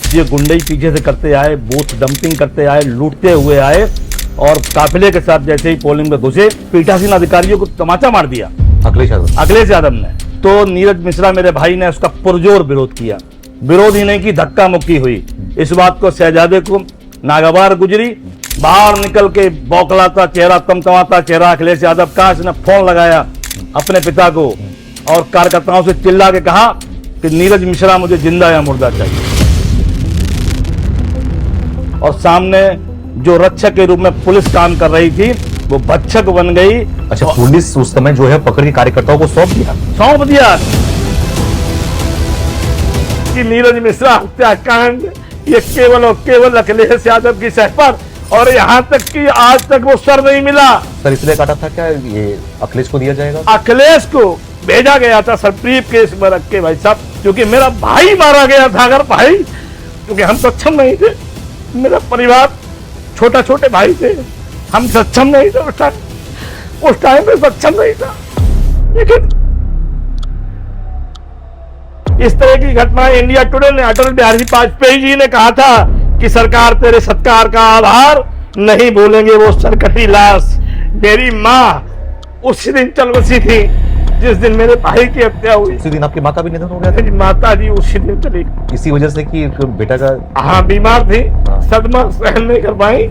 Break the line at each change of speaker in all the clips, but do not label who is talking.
ये गुंडई पीछे से करते आए, बूथ डंपिंग करते आए, लूटते हुए आए और काफिले के साथ जैसे ही पोलिंग में घुसे, पीठासीन अधिकारियों को तमाचा मार दिया अखिलेश यादव ने। तो नीरज मिश्रा मेरे भाई ने उसका पुरजोर विरोध किया, विरोध ही नहीं की धक्का मुक्की हुई। इस बात को शहजादे को नागवार गुजरी, बाहर निकल के बौखलाता चेहरा, तमतमाता चेहरा अखिलेश यादव का, इसने फोन लगाया अपने पिता को और कार्यकर्ताओं से चिल्ला के कहा कि नीरज मिश्रा मुझे जिंदा या मुर्दा चाहिए। और सामने जो रक्षक के रूप में पुलिस काम कर रही थी वो भक्षक बन गई।
अच्छा, पुलिस उस समय जो है पकड़ के कार्यकर्ताओं को सौंप दिया
कि नीरज मिश्रा हत्याकांड ये केवल और केवल अखिलेश यादव की सह पर, और यहाँ तक कि आज तक वो सर नहीं मिला।
सर इसलिए काटा था क्या ये अखिलेश को दिया जाएगा?
अखिलेश को भेजा गया था सर ब्रीफ केस में रख के भाई साहब, क्योंकि मेरा भाई मारा गया था। अगर भाई, क्योंकि हम सक्षम नहीं थे, मेरा परिवार छोटा छोटे भाई थे, हम सक्षम नहीं थे उस टाइम में सक्षम नहीं था। लेकिन इस तरह की घटना इंडिया टुडे ने, अटल बिहारी वाजपेयी जी ने कहा था कि सरकार तेरे सत्कार का आभार नहीं भूलेंगे वो सरकटी लाश। मेरी माँ उसी दिन चल बसी थी जिस दिन मेरे भाई की हत्या हुई।
उसी दिन आपकी माँ का भी निधन हो गया था?
मेरी माता जी उसी दिन चली,
इसी वजह से कि बेटा का,
हाँ, बीमार थी, सदमा सहन नहीं कर पाई।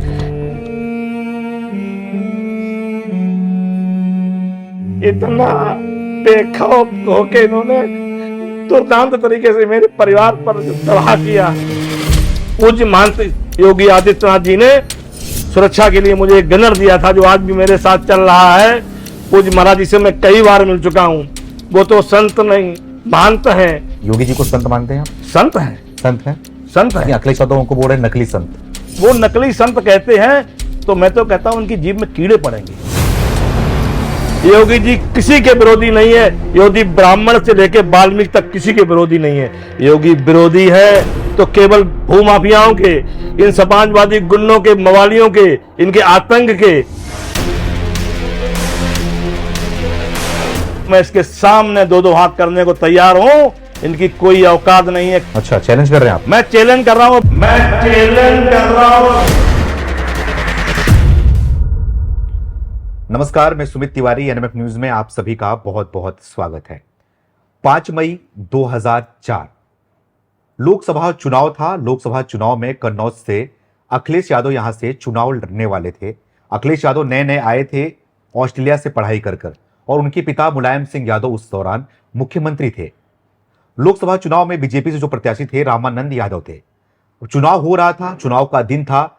इतना बेखौफ होके इन्होंने दुर्दांत तरीके से मेरे परिवार पर तबाह किया। पूज्य महंत योगी आदित्यनाथ जी ने सुरक्षा के लिए मुझे एक गनर दिया था जो आज भी मेरे साथ चल रहा है। पूज्य महाराज जी से मैं कई बार मिल चुका हूँ, वो तो संत नहीं महंत हैं।
योगी जी को संत मानते हैं?
संत हैं, संत हैं।
अखिलेश यादव उनको बोल रहे नकली संत।
वो नकली संत कहते हैं, तो मैं तो कहता हूं उनकी जीभ में कीड़े पड़ेंगे। योगी जी किसी के विरोधी नहीं है, योगी ब्राह्मण से लेकर वाल्मीकि तक किसी के विरोधी नहीं है। योगी विरोधी है तो केवल भूमाफियाओं के, इन समाजवादी गुंडों के, मवालियों के, इनके आतंक के। मैं इसके सामने दो हाथ करने को तैयार हूं, इनकी कोई औकात नहीं है।
अच्छा, चैलेंज कर रहे हैं आप?
मैं चैलेंज कर रहा हूं,
नमस्कार, मैं सुमित तिवारी, एनएमएफ न्यूज में आप सभी का बहुत बहुत स्वागत है। 5 मई 2004 लोकसभा चुनाव था। लोकसभा चुनाव में कन्नौज से अखिलेश यादव यहां से चुनाव लड़ने वाले थे। अखिलेश यादव नए नए आए थे ऑस्ट्रेलिया से पढ़ाई कर और उनके पिता मुलायम सिंह यादव उस दौरान मुख्यमंत्री थे। लोकसभा चुनाव में बीजेपी से जो प्रत्याशी थे रामानंद यादव थे। चुनाव हो रहा था, चुनाव का दिन था।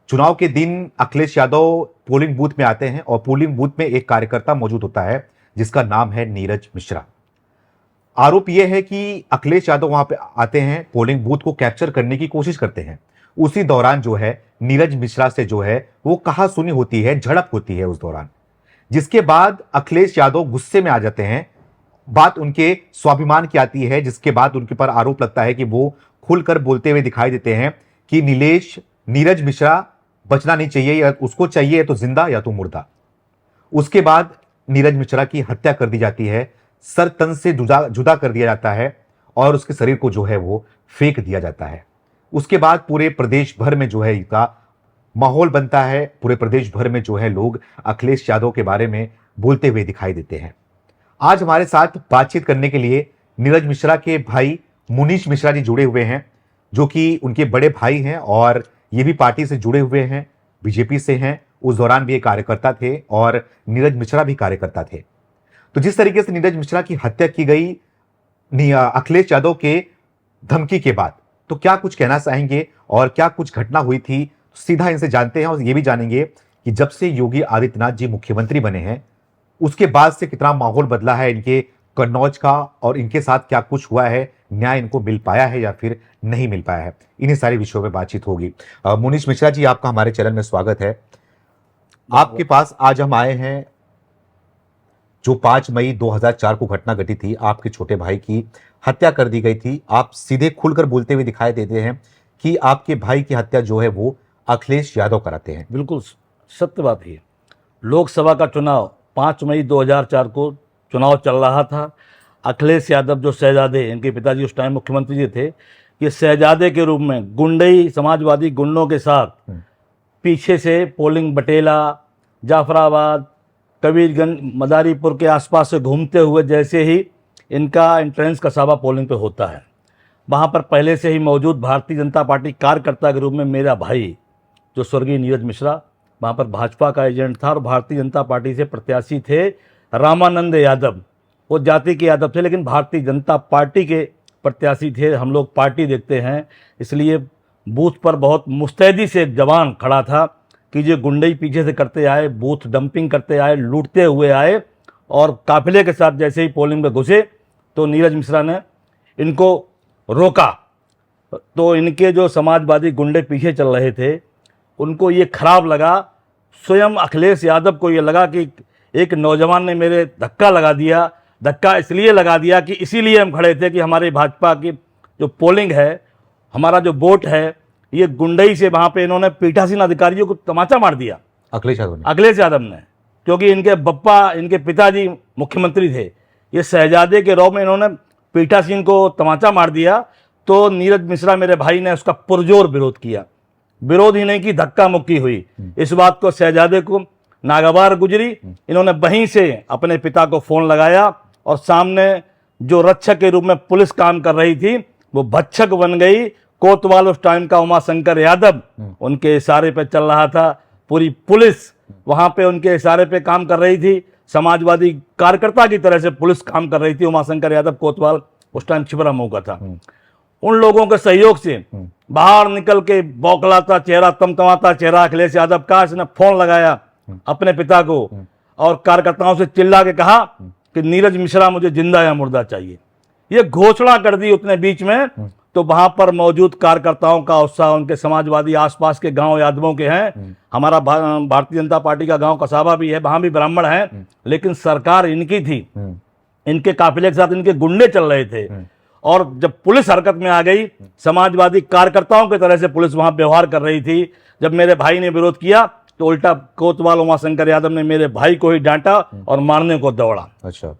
चुनाव के दिन अखिलेश यादव पोलिंग बूथ में आते हैं और पोलिंग बूथ में एक कार्यकर्ता मौजूद होता है जिसका नाम है नीरज मिश्रा। आरोप यह है कि अखिलेश यादव वहां पे आते हैं, पोलिंग बूथ को कैप्चर करने की कोशिश करते हैं। उसी दौरान जो है नीरज मिश्रा से जो है वो कहासुनी होती है, झड़प होती है उस दौरान, जिसके बाद अखिलेश यादव गुस्से में आ जाते हैं। बात उनके स्वाभिमान की आती है, जिसके बाद उनके पर आरोप लगता है कि वो खुलकर बोलते हुए दिखाई देते हैं कि नीरज मिश्रा बचना नहीं चाहिए, या उसको चाहिए या तो जिंदा या तो मुर्दा। उसके बाद नीरज मिश्रा की हत्या कर दी जाती है, सर तन से जुदा कर दिया जाता है और उसके शरीर को जो है वो फेंक दिया जाता है। उसके बाद पूरे प्रदेश भर में जो है इसका माहौल बनता है। पूरे प्रदेश भर में जो है लोग अखिलेश यादव के बारे में बोलते हुए दिखाई देते हैं। आज हमारे साथ बातचीत करने के लिए नीरज मिश्रा के भाई मुनीश मिश्रा जी जुड़े हुए हैं, जो कि उनके बड़े भाई हैं और ये भी पार्टी से जुड़े हुए हैं, बीजेपी से हैं। उस दौरान भी एक कार्यकर्ता थे और नीरज मिश्रा भी कार्यकर्ता थे। तो जिस तरीके से नीरज मिश्रा की हत्या की गई अखिलेश यादव के धमकी के बाद, तो क्या कुछ कहना चाहेंगे और क्या कुछ घटना हुई थी, सीधा इनसे जानते हैं। और ये भी जानेंगे कि जब से योगी आदित्यनाथ जी मुख्यमंत्री बने हैं उसके बाद से कितना माहौल बदला है इनके कन्नौज का, और इनके साथ क्या कुछ हुआ है, न्याय इनको मिल पाया है या फिर नहीं मिल पाया है। इन्हीं सारे विषयों में बातचीत होगी। मुनीश मिश्रा जी, आपका हमारे चैनल में स्वागत है। आपके पास आज हम आए हैं, जो 5 मई 2004 को घटना घटी थी, आपके छोटे भाई की हत्या कर दी गई थी। आप सीधे खुलकर बोलते हुए दिखाई देते हैं कि आपके भाई की हत्या जो है वो अखिलेश यादव कराते हैं।
बिल्कुल सत्य बात है। लोकसभा का चुनाव 5 मई 2004 को चुनाव चल रहा था। अखिलेश यादव जो शहजादे, इनके पिताजी उस टाइम मुख्यमंत्री जी थे, ये शहजादे के रूप में गुंडई समाजवादी गुंडों के साथ पीछे से पोलिंग बटेला, जाफराबाद, कबीरगंज, मदारीपुर के आसपास से घूमते हुए जैसे ही इनका एंट्रेंस कसाबा पोलिंग पे होता है, वहाँ पर पहले से ही मौजूद भारतीय जनता पार्टी कार्यकर्ता के रूप में मेरा भाई जो स्वर्गीय नीरज मिश्रा वहाँ पर भाजपा का एजेंट था और भारतीय जनता पार्टी से प्रत्याशी थे रामानंद यादव। वो जाति के यादव थे लेकिन भारतीय जनता पार्टी के प्रत्याशी थे। हम लोग पार्टी देखते हैं, इसलिए बूथ पर बहुत मुस्तैदी से एक जवान खड़ा था कि जो गुंडई पीछे से करते आए, बूथ डंपिंग करते आए, लूटते हुए आए और काफिले के साथ जैसे ही पोलिंग में घुसे तो नीरज मिश्रा ने इनको रोका। तो इनके जो समाजवादी गुंडे पीछे चल रहे थे उनको ये खराब लगा, स्वयं अखिलेश यादव को ये लगा कि एक नौजवान ने मेरे धक्का लगा दिया। धक्का इसलिए लगा दिया कि इसीलिए हम खड़े थे कि हमारे भाजपा की जो पोलिंग है, हमारा जो वोट है, ये गुंडई से वहाँ पे इन्होंने पीठासीन अधिकारियों को तमाचा मार दिया अखिलेश यादव ने, क्योंकि इनके बप्पा, इनके पिताजी मुख्यमंत्री थे। ये शहजादे के रौब में इन्होंने पीठासीन को तमाचा मार दिया। तो नीरज मिश्रा मेरे भाई ने उसका पुरजोर विरोध किया। विरोध ही नहीं की, धक्का मुक्की हुई। इस बात को शहजादे को नागवार गुजरी। इन्होंने वहीं से अपने पिता को फोन लगाया और सामने जो रक्षक के रूप में पुलिस काम कर रही थी वो भक्षक बन गई। कोतवाल उस टाइम का उमाशंकर यादव उनके इशारे पे चल रहा था। पूरी पुलिस वहां पे उनके इशारे पे काम कर रही थी। समाजवादी कार्यकर्ता की तरह से पुलिस काम कर रही थी। उमाशंकर यादव कोतवाल उस टाइम छिबरा मऊ का था। उन लोगों के सहयोग से बाहर निकल के बौखलाता चेहरा, तमतमाता चेहरा अखिलेश यादव का, इसने फोन लगाया अपने पिता को और कार्यकर्ताओं से चिल्ला के कहा कि नीरज मिश्रा मुझे जिंदा या मुर्दा चाहिए। ये घोषणा कर दी उतने बीच में। तो वहां पर मौजूद कार्यकर्ताओं का उत्साह, उनके समाजवादी आसपास के गांव यादवों के हैं, हमारा भारतीय जनता पार्टी का गांव कसाबा भी है, वहां भी ब्राह्मण हैं, लेकिन सरकार इनकी थी। इनके काफिले के साथ इनके गुंडे चल रहे थे और जब पुलिस हरकत में आ गई, समाजवादी कार्यकर्ताओं की तरह से पुलिस वहां व्यवहार कर रही थी। जब मेरे भाई ने विरोध किया तो उल्टा कोतवाल उमाशंकर यादव ने मेरे भाई को ही डांटा और मारने को दौड़ा।
अच्छा,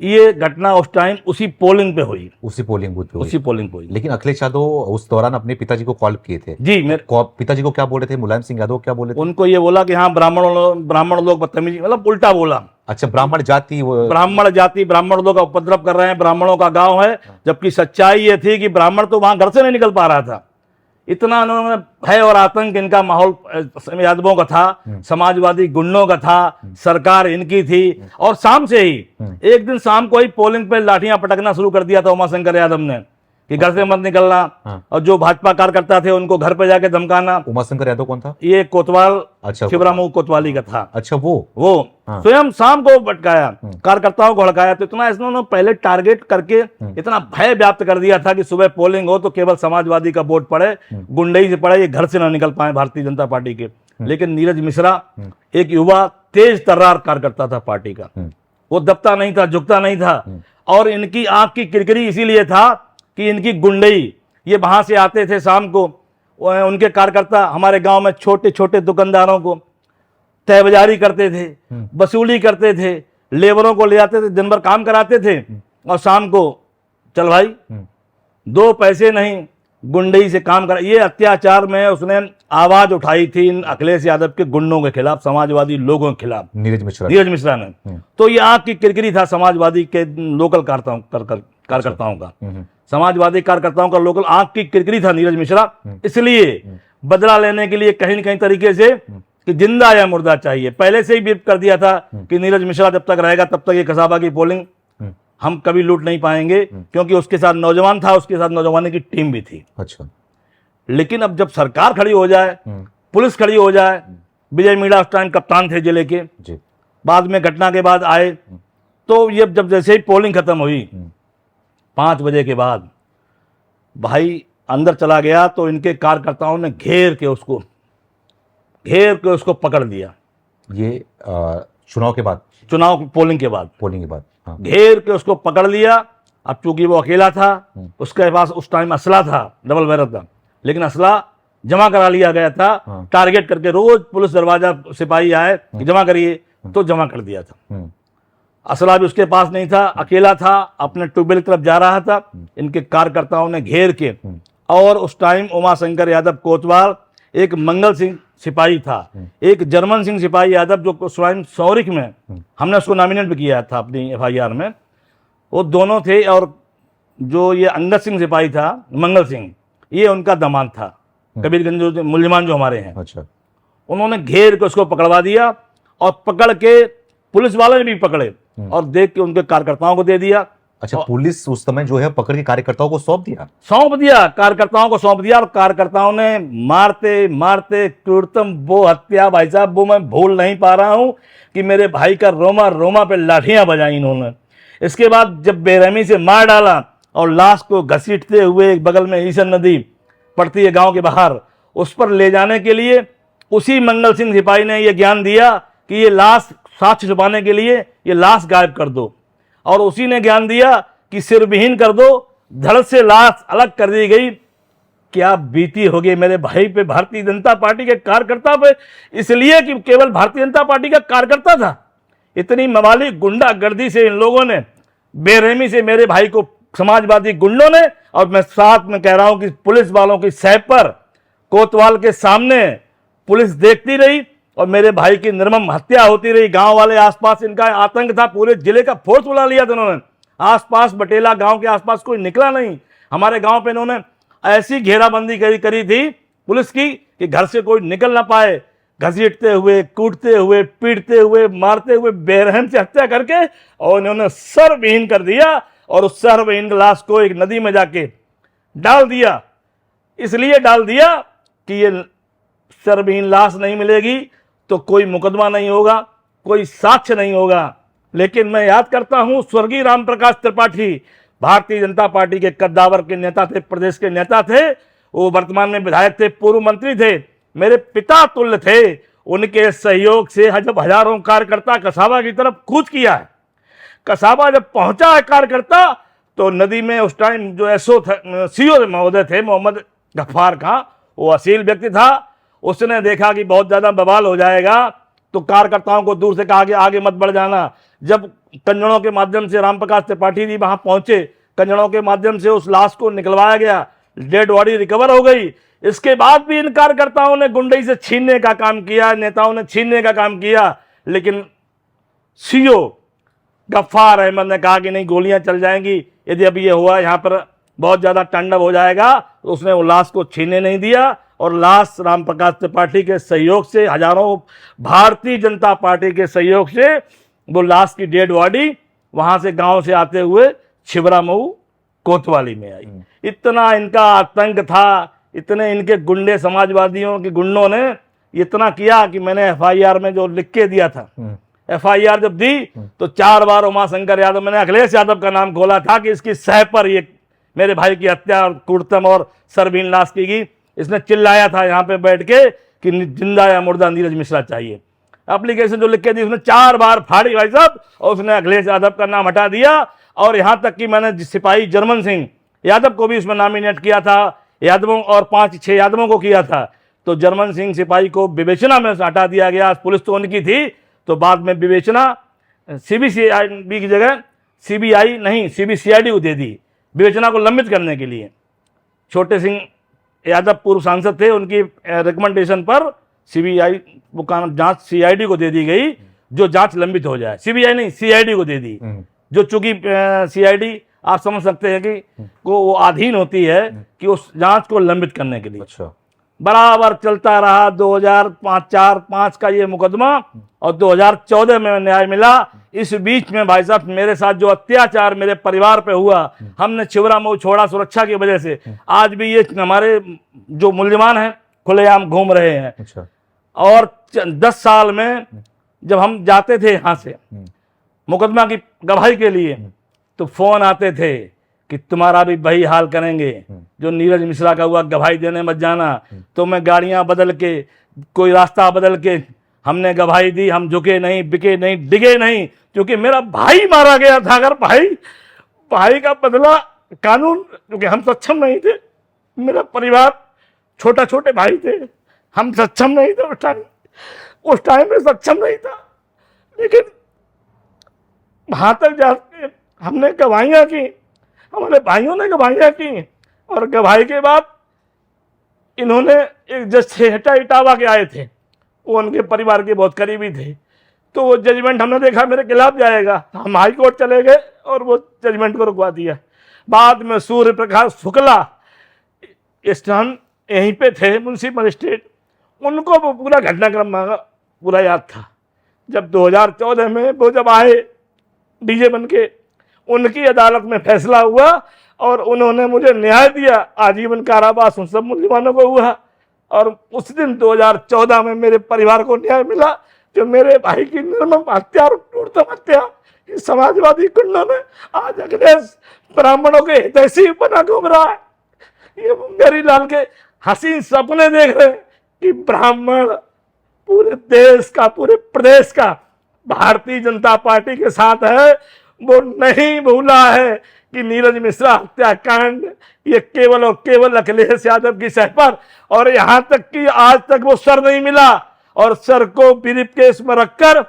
ये घटना उस टाइम उसी पोलिंग पे हुई,
उसी पोलिंग बूथ पे
उसी पोलिंग पे हुई।
लेकिन अखिलेश यादव उस दौरान अपने पिताजी को कॉल किए थे।
जी, मेरे
पिताजी को क्या बोले थे? मुलायम सिंह यादव क्या बोले थे?
उनको ये बोला कि हाँ ब्राह्मण लोग बदतमीजी, मतलब उल्टा बोला।
अच्छा, ब्राह्मण जाति ब्राह्मण लोग का उपद्रव कर रहे हैं, ब्राह्मणों का गांव है। जबकि सच्चाई ये थी कि ब्राह्मण तो वहां घर से नहीं निकल पा रहा था। इतना उन्होंने भय और आतंक इनका माहौल यादवों का था, समाजवादी गुंडों का था, सरकार इनकी थी। और शाम से ही एक दिन शाम को ही पोलिंग पे लाठियां पटकना शुरू कर दिया था उमाशंकर यादव ने कि घर से मत निकलना। और जो भाजपा कार्यकर्ता थे उनको घर पे जाके धमकाना। उमाशंकर यादव कौन था? ये
कोतवाल, छिबरा मऊ कोतवाली का था।
अच्छा, वो
स्वयं शाम को भटकाया, कार्यकर्ताओं को हड़काया। तो इतना इन्होंने पहले टारगेट करके इतना भय व्याप्त कर दिया था कि सुबह पोलिंग हो तो केवल समाजवादी का वोट पड़े, गुंडई से पड़े, ये घर से ना निकल पाए भारतीय जनता पार्टी के। लेकिन नीरज मिश्रा एक युवा तेज तर्रार कार्यकर्ता था पार्टी का। वो दबता नहीं था, झुकता नहीं था। और इनकी आंख की किरकिरी इसीलिए था कि इनकी गुंडई, ये वहां से आते थे शाम को, उनके कार्यकर्ता हमारे गांव में छोटे छोटे दुकानदारों को तहबाजारी करते थे, वसूली करते थे, लेबरों को ले आते थे, दिन भर काम कराते थे और शाम को चल भाई 2 पैसे नहीं, गुंडई से काम कर। ये अत्याचार में उसने आवाज उठाई थी इन अखिलेश यादव के गुंडों के खिलाफ, समाजवादी लोगों के खिलाफ, नीरज मिश्रा ने। तो ये आंख की किरकिरी था समाजवादी के लोकल कार्यकर्ताओं का, समाजवादी कार्यकर्ताओं का लोकल आंख की किरकिरी था नीरज मिश्रा। इसलिए बदला लेने के लिए कहीं न कहीं तरीके से कि जिंदा या मुर्दा चाहिए, पहले से ही व्हिप कर दिया था कि नीरज मिश्रा जब तक रहेगा तब तक ये कसाबा की पोलिंग हम कभी लूट नहीं पाएंगे, क्योंकि उसके साथ नौजवान था, उसके साथ नौजवानों की टीम भी थी।
अच्छा,
लेकिन अब जब सरकार खड़ी हो जाए, पुलिस खड़ी हो जाए, विजय मीणा उस टाइम कप्तान थे जिले के, बाद में घटना के बाद आए, तो ये जब जैसे ही पोलिंग खत्म हुई 5 बजे के बाद भाई अंदर चला गया तो इनके कार्यकर्ताओं ने घेर के उसको पकड़ लिया।
ये चुनाव के बाद,
पोलिंग के बाद
हाँ।
घेर के उसको पकड़ लिया। अब चूंकि वो अकेला था, उसके पास उस टाइम असला था, डबल बैरल था, लेकिन असला जमा करा लिया गया था।
हाँ।
टारगेट करके रोज पुलिस दरवाजा सिपाही आए कि जमा करिए, तो जमा कर दिया था। असला भी उसके पास नहीं था, अकेला था, अपने ट्यूबवेल की तरफ जा रहा था। इनके कार्यकर्ताओं ने घेर के, और उस टाइम उमाशंकर यादव कोतवाल, एक मंगल सिंह सिपाही था, एक जर्मन सिंह सिपाही यादव जो स्वयं सौरिक में हमने उसको नॉमिनेट भी किया था अपनी FIR में, वो दोनों थे। और जो ये अंगद सिंह सिपाही था, मंगल सिंह, ये उनका दामाद था, कबीरगंज जो मुल्जिमान जो हमारे हैं।
अच्छा।
उन्होंने घेर के उसको पकड़वा दिया, और पकड़ के पुलिस वाले ने भी पकड़े और देख के उनके कार्यकर्ताओं को दे दिया।
अच्छा, पुलिस उस समय जो है पकड़ के कार्यकर्ताओं को सौंप दिया,
कार्यकर्ताओं को सौंप दिया। और कार्यकर्ताओं ने मारते मारते क्रूरतम वो हत्या, भाई साहब, वो मैं भूल नहीं पा रहा हूं कि मेरे भाई का रोमा रोमा पे लाठियां बजाई इन्होंने। इसके बाद जब बेरहमी से मार डाला और लाश को घसीटते हुए एक बगल में ईसन नदी पड़ती है गांव के बाहर, उस पर ले जाने के लिए उसी मंगल सिंह सिपाही ने यह ज्ञान दिया कि ये लाश, साक्ष्य छुपाने के लिए ये लाश गायब कर दो, और उसी ने ज्ञान दिया कि सिर विहीन कर दो। धड़ से लाश अलग कर दी गई। क्या बीती होगी मेरे भाई पे, भारतीय जनता पार्टी के कार्यकर्ता पे, इसलिए कि केवल भारतीय जनता पार्टी का कार्यकर्ता था। इतनी मवाली गुंडागर्दी से इन लोगों ने, बेरहमी से मेरे भाई को समाजवादी गुंडों ने, और मैं साथ में कह रहा हूं कि पुलिस वालों की सह पर कोतवाल के सामने पुलिस देखती रही और मेरे भाई की निर्मम हत्या होती रही। गांव वाले आसपास, इनका आतंक था, पूरे जिले का फोर्स बुला लिया था इन्होंने। आसपास बटेला गांव के आसपास कोई निकला नहीं। हमारे गांव पे इन्होंने ऐसी घेराबंदी करी थी पुलिस की कि घर से कोई निकल ना पाए। घसीटते हुए, कूटते हुए, पीटते हुए, मारते हुए, बेरहम से हत्या करके, और इन्होंने सर विहीन कर दिया, और उस सर विहीन लाश को एक नदी में जाके डाल दिया। इसलिए डाल दिया कि ये सरविहीन लाश नहीं मिलेगी तो कोई मुकदमा नहीं होगा, कोई साक्ष्य नहीं होगा। लेकिन मैं याद करता हूं, स्वर्गीय राम प्रकाश त्रिपाठी भारतीय जनता पार्टी के कद्दावर के नेता थे, प्रदेश के नेता थे। वो वर्तमान में विधायक थे, पूर्व मंत्री थे, मेरे पिता तुल्य थे। उनके सहयोग से जब हजारों कार्यकर्ता कसाबा की तरफ कूच किया है, कसाबा जब पहुंचा है कार्यकर्ता, तो नदी में उस टाइम जो CO महोदय थे, मोहम्मद गफ्फार खां, वो असील व्यक्ति था। उसने देखा कि बहुत ज्यादा बवाल हो जाएगा, तो कार्यकर्ताओं को दूर से कहा कि आगे मत बढ़ जाना। जब कंजड़ों के माध्यम से राम प्रकाश त्रिपाठी जी वहां पहुंचे, कंजड़ों के माध्यम से उस लाश को निकलवाया गया, डेड बॉडी रिकवर हो गई। इसके बाद भी इन कार्यकर्ताओं ने गुंडई से छीनने का काम किया, नेताओं ने छीनने का काम किया। लेकिन CO गफ्फार अहमद ने कहा कि नहीं, गोलियां चल जाएंगी, यदि अब ये हुआ यहाँ पर बहुत ज्यादा तांडव हो जाएगा, तो उसने वो लाश को छीनने नहीं दिया। और लाश राम प्रकाश त्रिपाठी के सहयोग से, हजारों भारतीय जनता पार्टी के सहयोग से, वो लाश की डेड बॉडी वहां से गांव से आते हुए छिबरा मऊ कोतवाली में आई। इतना इनका आतंक था, इतने इनके गुंडे, समाजवादियों के गुंडों ने इतना किया कि मैंने FIR में जो लिख के दिया था, FIR जब दी तो 4 बार उमाशंकर यादव, मैंने अखिलेश यादव का नाम खोला था कि इसकी सह पर ये मेरे भाई की हत्या और कुर्तम और सरवीन लाश की गई। इसने चिल्लाया था यहाँ पे बैठ के कि जिंदा या मुर्दा नीरज मिश्रा चाहिए। एप्लीकेशन जो लिख के दी उसने 4 बार फाड़ी भाई साहब, और उसने अखिलेश यादव का नाम हटा दिया। और यहाँ तक कि मैंने सिपाही जर्मन सिंह यादव को भी उसमें नॉमिनेट किया था, यादवों और 5-6 यादवों को किया था। तो जर्मन सिंह सिपाही को विवेचना में हटा दिया गया। पुलिस तो उनकी थी, तो बाद में विवेचना CBCID की जगह CBI नहीं, CBCID को दे दी, विवेचना को लंबित करने के लिए। छोटे सिंह यादव पूर्व सांसद थे, उनकी रिकमेंडेशन पर CBI वो जांच CID को दे दी गई, जो जांच लंबित हो जाए। CBI नहीं, CID को दे दी, जो चूंकि CID आप समझ सकते हैं कि को वो अधीन होती है कि उस जांच को लंबित करने के लिए।
अच्छा।
बराबर चलता रहा 2005 का ये मुकदमा, और 2014 में न्याय मिला। इस बीच में भाई साहब मेरे साथ जो अत्याचार मेरे परिवार पे हुआ, हमने छिबरा मऊ छोड़ा सुरक्षा की वजह से। आज भी ये हमारे जो मुल्जिमान हैं खुलेआम घूम रहे हैं।
अच्छा।
और 10 साल में जब हम जाते थे यहाँ से मुकदमा की गवाही के लिए, तो फोन आते थे कि तुम्हारा भी वही हाल करेंगे जो नीरज मिश्रा का हुआ, गवाही देने मत जाना। तो मैं गाड़ियां बदल के, कोई रास्ता बदल के हमने गवाही दी। हम झुके नहीं, बिके नहीं, डिगे नहीं, क्योंकि मेरा भाई मारा गया था। अगर भाई का बदला कानून, क्योंकि हम सक्षम नहीं थे, मेरा परिवार छोटे भाई थे, हम सक्षम नहीं थे उस टाइम में सक्षम नहीं था। लेकिन वहां तक जाके हमने गवाहियां की, हमारे भाइयों ने गवाहियां की, और गवाही के बाद इन्होंने एक जज सेठा इटावा के आए थे, वो उनके परिवार के बहुत करीबी थे, तो वो जजमेंट हमने देखा मेरे खिलाफ जाएगा, हम हाई कोर्ट चले गए और वो जजमेंट को रुकवा दिया। बाद में सूर्य प्रकाश शुक्ला स्थान यहीं पे थे, मुंशी मजिस्ट्रेट, उनको वो पूरा घटनाक्रम पूरा याद था। जब 2014 में वो जब आए डीजे बन के, उनकी अदालत में फैसला हुआ और उन्होंने मुझे न्याय दिया, आजीवन कारावास उन सब मुसलमानों को हुआ। और उस दिन 2014 में मेरे परिवार को न्याय मिला, जो मेरे भाई की निर्मम हत्या और क्रूरतम हत्या इस समाजवादी गुंडों ने आज अखिलेश ब्राह्मणों के हितैषी बना घूम रहा है। ये मुंगेरी लाल के हसीन सपने देख रहे हैं कि ब्राह्मण पूरे देश का, पूरे प्रदेश का भारतीय जनता पार्टी के साथ है। वो नहीं भूला है कि नीरज मिश्रा हत्याकांड ये केवल और केवल अखिलेश यादव की सह पर, और यहां तक कि आज तक वो सर नहीं मिला, और सर को ब्रीफ केस में रखकर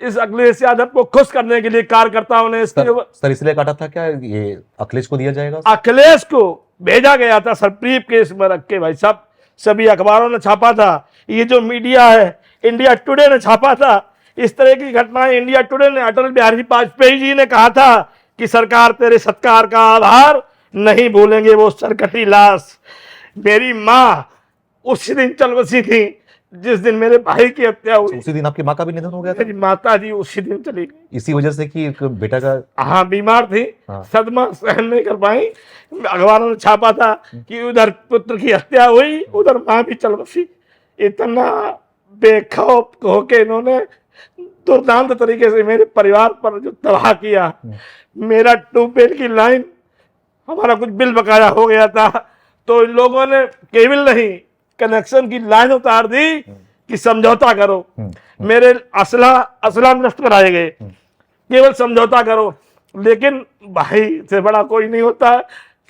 इस अखिलेश यादव को खुश करने के लिए कार्यकर्ताओं ने
सर इसलिए काटा था क्या ये अखिलेश को दिया जाएगा?
अखिलेश को भेजा गया था सर ब्रीफ केस में रख के। भाई साहब सभी अखबारों ने छापा था, ये जो मीडिया है इंडिया टुडे ने छापा था, इस तरह की घटनाएं इंडिया टुडे ने, अटल बिहारी वाजपेयी जी ने कहा था कि सरकार तेरे सत्कार का आभार नहीं भूलेंगे वो सरकटी लाश। मेरी माँ उसी दिन चल बसी थी जिस दिन मेरे भाई की हत्या हुई।
उसी दिन आपकी माँ का भी निधन हो गया था?
मेरी माता जी उसी दिन चली गई,
इसी वजह से कि एक बेटा का,
हाँ बीमार थी, सदमा सहन नहीं कर पाई। अखबारों ने छापा था कि उधर पुत्र की हत्या हुई, उधर माँ भी चल बसी। इतना बेखौफ होके इन्होंने दुर्दांत तरीके से मेरे परिवार पर जो तबाह किया। मेरा ट्यूबवेल की लाइन, हमारा कुछ बिल बकाया हो गया था, तो इन लोगों ने केबल नहीं कनेक्शन की लाइन उतार दी कि समझौता करो। मेरे असला नष्ट कराए गए, केवल समझौता करो। लेकिन भाई से बड़ा कोई नहीं होता,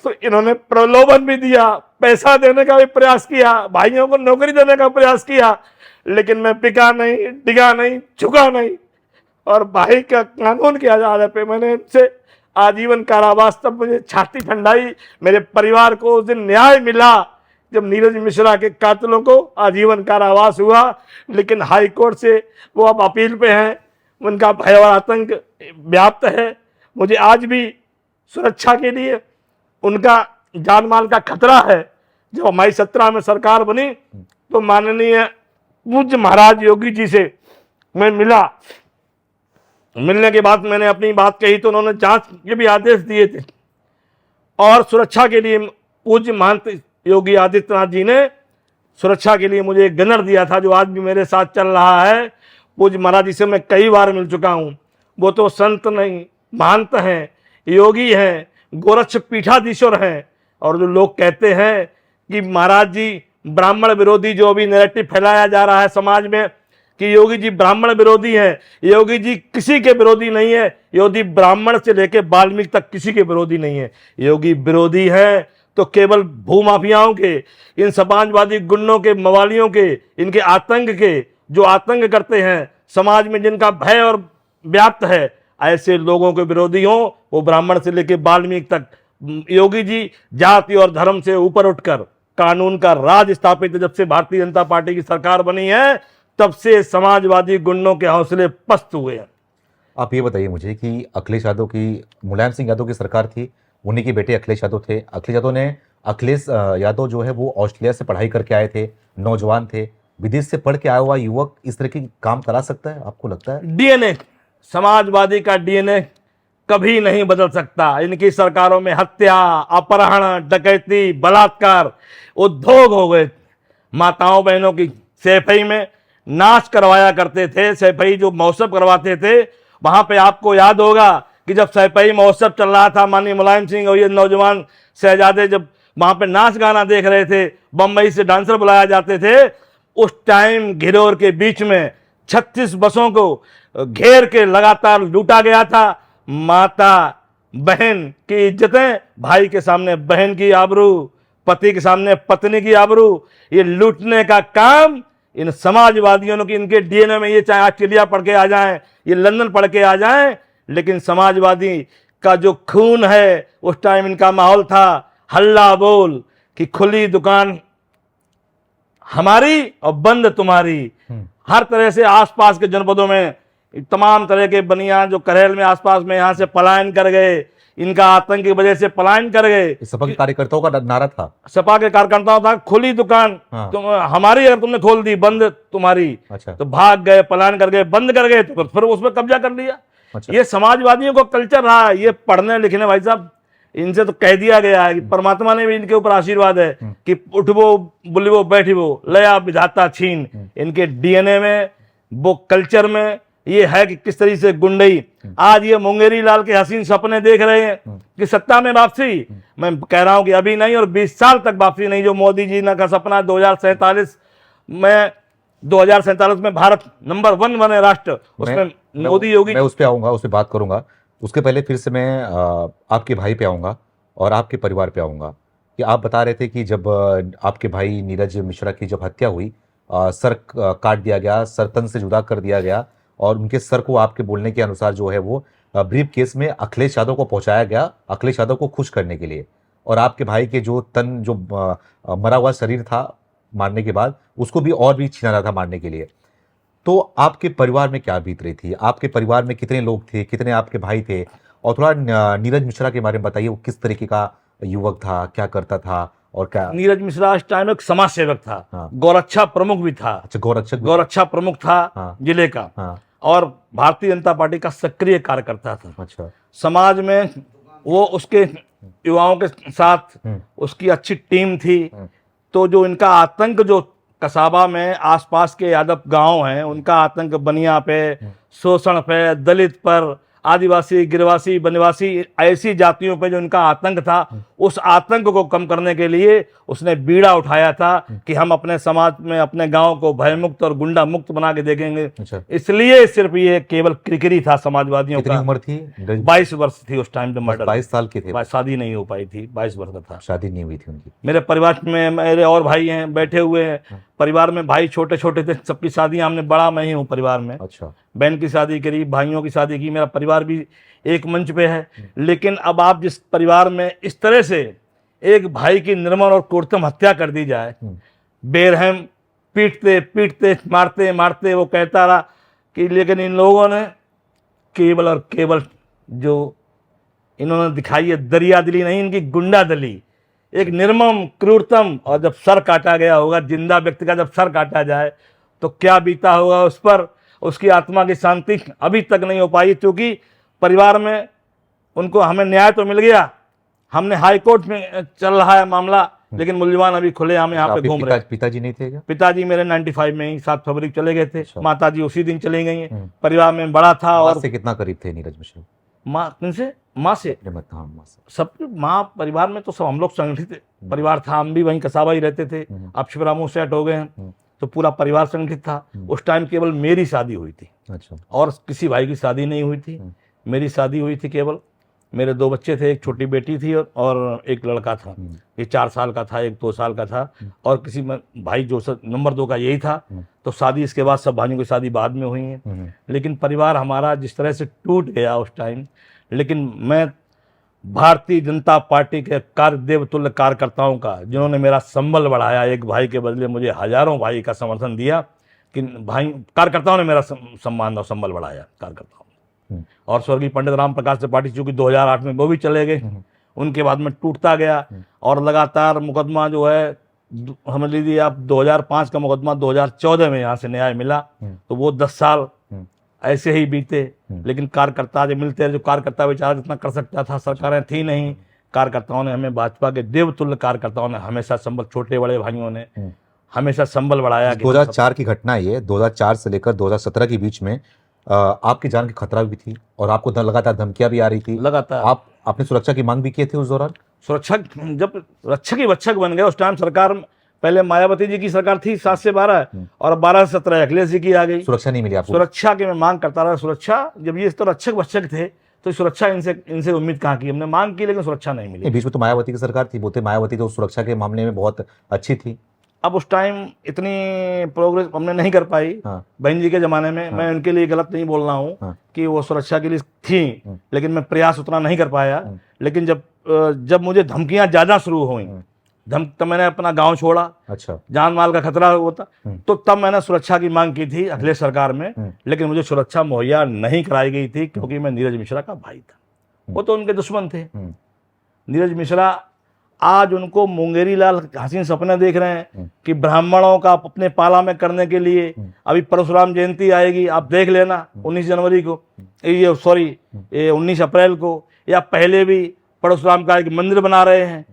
तो इन्होंने प्रलोभन भी दिया, पैसा देने का भी प्रयास किया, भाइयों को नौकरी देने का प्रयास किया, लेकिन मैं पिका नहीं, डिगा नहीं, झुका नहीं। और भाई का कानून के आधार पे मैंने इनसे आजीवन कारावास, तब मुझे छाती ठंडाई। मेरे परिवार को उस दिन न्याय मिला जब नीरज मिश्रा के कातिलों को आजीवन कारावास हुआ, लेकिन हाई कोर्ट से वो अब अपील पे हैं। उनका भय और आतंक व्याप्त है। मुझे आज भी सुरक्षा के लिए उनका जान माल का खतरा है। जब हमारी 17 में सरकार बनी तो माननीय पूज्य महाराज योगी जी से मैं मिला, मिलने के बाद मैंने अपनी बात कही तो उन्होंने जांच के भी आदेश दिए थे, और सुरक्षा के लिए पूज्य महंत योगी आदित्यनाथ जी ने सुरक्षा के लिए मुझे एक गनर दिया था, जो आज भी मेरे साथ चल रहा है। पूज्य महाराज जी से मैं कई बार मिल चुका हूँ। वो तो संत नहीं, महंत हैं, योगी हैं, गोरक्ष पीठाधीश्वर हैं। और जो लोग कहते हैं कि महाराज जी ब्राह्मण विरोधी, जो अभी नैरेटिव फैलाया जा रहा है समाज में कि योगी जी ब्राह्मण विरोधी हैं, योगी जी किसी के विरोधी नहीं है। योगी ब्राह्मण से लेकर वाल्मीकि तक किसी के विरोधी नहीं है। योगी विरोधी है तो केवल भूमाफियाओं के, इन समाजवादी गुंडों के, मवालियों के, इनके आतंक के, जो आतंक करते हैं समाज में, जिनका भय और व्याप्त है, ऐसे लोगों के विरोधी हो। वो ब्राह्मण से लेकर वाल्मीकि तक। योगी जी जाति और धर्म से ऊपर उठकर कानून का राज स्थापित, जब से भारतीय जनता पार्टी की सरकार बनी है तब से समाजवादी गुंडों के हौसले पस्त हुए हैं।
आप ये बताइए मुझे कि अखिलेश यादव की, मुलायम सिंह यादव की सरकार थी, उन्हीं के बेटे अखिलेश यादव थे। अखिलेश यादव जो है वो ऑस्ट्रेलिया से पढ़ाई करके आए थे, नौजवान थे। विदेश से पढ़ के आया हुआ युवक इस तरह की काम करा सकता है, आपको लगता है?
डीएनए, समाजवादी का डीएनए कभी नहीं बदल सकता। इनकी सरकारों में हत्या, अपहरण, डकैती, बलात्कार उद्योग हो गए। माताओं बहनों की सैफई में नाच करवाया करते थे। सैफई जो महोत्सव करवाते थे, वहां पे आपको याद होगा कि जब सैफई महोत्सव चल रहा था, माननीय मुलायम सिंह और ये नौजवान शहजादे जब वहां पे नाच गाना देख रहे थे, बम्बई से डांसर बुलाया जाते थे, उस टाइम घिरौर के बीच में 36 बसों को घेर के लगातार लूटा गया था। माता बहन की इज्जतें, भाई के सामने बहन की आबरू, पति के सामने पत्नी की आबरू, ये लूटने का काम इन समाजवादियों ने की। इनके डीएनए में, ये चाहे ऑस्ट्रेलिया पढ़ के आ जाएं, ये लंदन पढ़ के आ जाएं, लेकिन समाजवादी का जो खून है, उस टाइम इनका माहौल था हल्ला बोल कि खुली दुकान हमारी और बंद तुम्हारी। हर तरह से आसपास के जनपदों में तमाम तरह के बनियान जो करेल में आसपास में यहाँ से पलायन कर गए, इनका आतंक की वजह से पलायन कर गए।
सपा के कार्यकर्ताओं का नारा था,
सपा के कार्यकर्ताओं था खुली दुकान तुम हमारी, अगर तुमने खोल दी बंद तुम्हारी।
अच्छा।
तो भाग गए, पलायन कर गए, बंद कर गए, तो फिर उसमें कब्जा कर लिया।
अच्छा।
ये समाजवादियों को कल्चर रहा है। ये पढ़ने लिखने भाई साहब, इनसे तो कह दिया गया है कि परमात्मा ने भी इनके ऊपर आशीर्वाद है कि उठबो बुलबो बैठबो लया विधाता छीन। इनके डीएनए में, वो कल्चर में ये है कि किस तरीके से गुंडई। आज ये मुंगेरी लाल के हसीन सपने देख रहे हैं कि सत्ता में वापसी। मैं कह रहा हूं कि अभी नहीं और 20 साल तक वापसी नहीं। जो मोदी जी का सपना 2047 में, 2047 में भारत नंबर 1 बने राष्ट्र, उसमें मोदी योगी।
मैं उस पर आऊंगा, उस पर बात करूंगा। उसके पहले फिर से मैं आपके भाई पे आऊंगा और आपके परिवार पे आऊंगा कि आप बता रहे थे कि जब आपके भाई नीरज मिश्रा की जब हत्या हुई, सर काट दिया गया, सर तन से जुदा कर दिया गया और उनके सर को आपके बोलने के अनुसार जो है वो ब्रीफ केस में अखिलेश यादव को पहुंचाया गया, अखिलेश यादव को खुश करने के लिए। और आपके भाई के जो तन, जो मरा हुआ शरीर था मारने के बाद, उसको भी और भी छीना रहा था मारने के लिए। तो आपके परिवार में क्या बीत रही थी? आपके परिवार में कितने लोग थे, कितने आपके भाई थे? और थोड़ा नीरज मिश्रा के बारे में बताइए, वो किस तरीके का युवक था, क्या करता था और क्या?
नीरज मिश्रा इस टाइम एक समाज सेवक था।
हाँ।
गौरक्षा प्रमुख भी था।
अच्छा,
गौरक्षा प्रमुख था।
हाँ।
जिले का।
हाँ।
और भारतीय जनता पार्टी का सक्रिय कार्यकर्ता था।
अच्छा।
समाज में वो उसके युवाओं के साथ उसकी अच्छी टीम थी। तो जो इनका आतंक, जो कसाबा में आसपास के यादव गांव हैं, उनका आतंक बनिया पे, शोषण पे, दलित पर, आदिवासी, गिरवासी, वनवासी, ऐसी जातियों पे जो इनका आतंक था, उस आतंक को कम करने के लिए उसने बीड़ा उठाया था कि हम अपने समाज में, अपने गांव को भयमुक्त और गुंडा मुक्त बना के देखेंगे।
अच्छा।
इसलिए सिर्फ ये केवल क्रिकरी था समाजवादियों
कितनी
का।
उम्र थी?
22 वर्ष थी उस टाइम पे मर्डर।
22 साल के थे?
शादी नहीं हो पाई थी, 22 वर्ष का था।
शादी नहीं हुई थी उनकी?
मेरे परिवार में मेरे और भाई हैं, बैठे हुए हैं परिवार में। भाई छोटे छोटे थे, सबकी शादियां हमने, बड़ा मैं ही हूँ परिवार में।
अच्छा।
बहन की शादी करी, भाइयों की शादी की, मेरा परिवार भी एक मंच पे है। लेकिन अब आप जिस परिवार में इस तरह से एक भाई की निर्मम और क्रूरतम हत्या कर दी जाए, बेरहम, पीटते पीटते, मारते मारते, वो कहता रहा कि लेकिन इन लोगों ने केवल और केवल जो इन्होंने दिखाई है दरिया दिली नहीं, इनकी गुंडा दिली, एक निर्मम क्रूरतम। और जब सर काटा गया होगा, जिंदा व्यक्ति का जब सर काटा जाए तो क्या बीता होगा उस पर, उसकी आत्मा की शांति अभी तक नहीं हो पाई। क्योंकि परिवार में उनको, हमें न्याय तो मिल गया, हमने हाई कोर्ट में चल रहा है मामला, लेकिन मुलजमान अभी खुले हम यहाँ पे घूम रहे हैं।
पिताजी नहीं थे क्या?
पिताजी मेरे 95 में ही 7 फरवरी को चले गए थे। माताजी उसी दिन चली गई हैं। परिवार में बड़ा था। और
से कितना करीब थे नीरज मिश्रा?
माँ से, माँ से सब, माँ परिवार में तो सब हम लोग संगठित परिवार था। हम भी वहीं कसाबा ही रहते थे। अब शिवरामू सेट हो गए हैं तो पूरा परिवार संगठित था। उस टाइम केवल मेरी शादी हुई थी।
अच्छा।
और किसी भाई की शादी नहीं हुई थी। मेरी शादी हुई थी केवल। मेरे 2 बच्चे थे, एक छोटी बेटी थी और एक लड़का था। ये 4 साल का था, एक 2 साल का था। और किसी भाई जो नंबर 2 का यही था। तो शादी इसके बाद सब भाइयों की शादी बाद में हुई है। लेकिन परिवार हमारा जिस तरह से टूट गया उस टाइम, लेकिन मैं भारतीय जनता पार्टी के देवतुल्य कार्यकर्ताओं का, जिन्होंने मेरा संबल बढ़ाया, एक भाई के बदले मुझे हजारों भाई का समर्थन दिया, कि भाई कार्यकर्ताओं ने मेरा सम्मान और संबल बढ़ाया कार्यकर्ताओं। और स्वर्गीय पंडित राम प्रकाश त्रिपाठी चूंकि 2008 में वो भी चले गए, उनके बाद में टूटता गया। और लगातार मुकदमा जो है, समझ लीजिए आप 2005 का मुकदमा 2014 में यहाँ से न्याय मिला, तो वो 10 साल ऐसे ही बीते। लेकिन कार्यकर्ता जो मिलते हैं, जो कार्यकर्ता बेचारा जितना कर सकता था, सरकारें थी नहीं, कार्यकर्ताओं ने हमें, भाजपा के देवतुल्य कार्यकर्ताओं ने हमेशा संबल, छोटे बड़े भाइयों ने हमेशा संबल बढ़ाया।
2004 की घटना ये, 2004 से लेकर 2017 के बीच में आपकी जान की खतरा भी थी और आपको लगातार धमकियां भी आ रही थी लगातार। आप अपनी सुरक्षा की मांग भी किए थे उस दौरान?
सुरक्षा, जब रक्षक ही वक्षक बन गए, उस टाइम सरकार, पहले मायावती जी की सरकार थी 7 से 12 और 12 से 17 अखिलेश जी की आ गई।
सुरक्षा नहीं मिली आपको? सुरक्षा
की मैं मांग करता रहा। सुरक्षा, जब ये तो रक्षक वक्षक थे तो सुरक्षा इनसे उम्मीद कहाँ की, हमने मांग की लेकिन सुरक्षा नहीं मिली।
बीच में तो मायावती की सरकार थी, बोलते मायावती तो सुरक्षा के मामले में बहुत अच्छी थी।
अब उस टाइम इतनी प्रोग्रेस हमने नहीं कर पाई।
हाँ।
बहन जी के ज़माने में मैं उनके लिए गलत नहीं बोल रहा हूँ
हाँ।
कि वो सुरक्षा के लिए थी, लेकिन मैं प्रयास उतना नहीं कर पाया। लेकिन जब मुझे धमकियां ज़्यादा शुरू हुई, तब मैंने अपना गांव छोड़ा।
अच्छा।
जान माल का खतरा होता, तो तब मैंने सुरक्षा की मांग की थी अखिलेश सरकार में, लेकिन मुझे सुरक्षा मुहैया नहीं कराई गई थी, क्योंकि मैं नीरज मिश्रा का भाई था। वो तो उनके दुश्मन थे। नीरज मिश्रा आज उनको मुंगेरी लाल हसीन सपने देख रहे हैं कि ब्राह्मणों का अपने पाला में करने के लिए अभी परशुराम जयंती आएगी, आप देख लेना 19 जनवरी को, ये 19 अप्रैल को, या पहले भी परशुराम का एक मंदिर बना रहे हैं।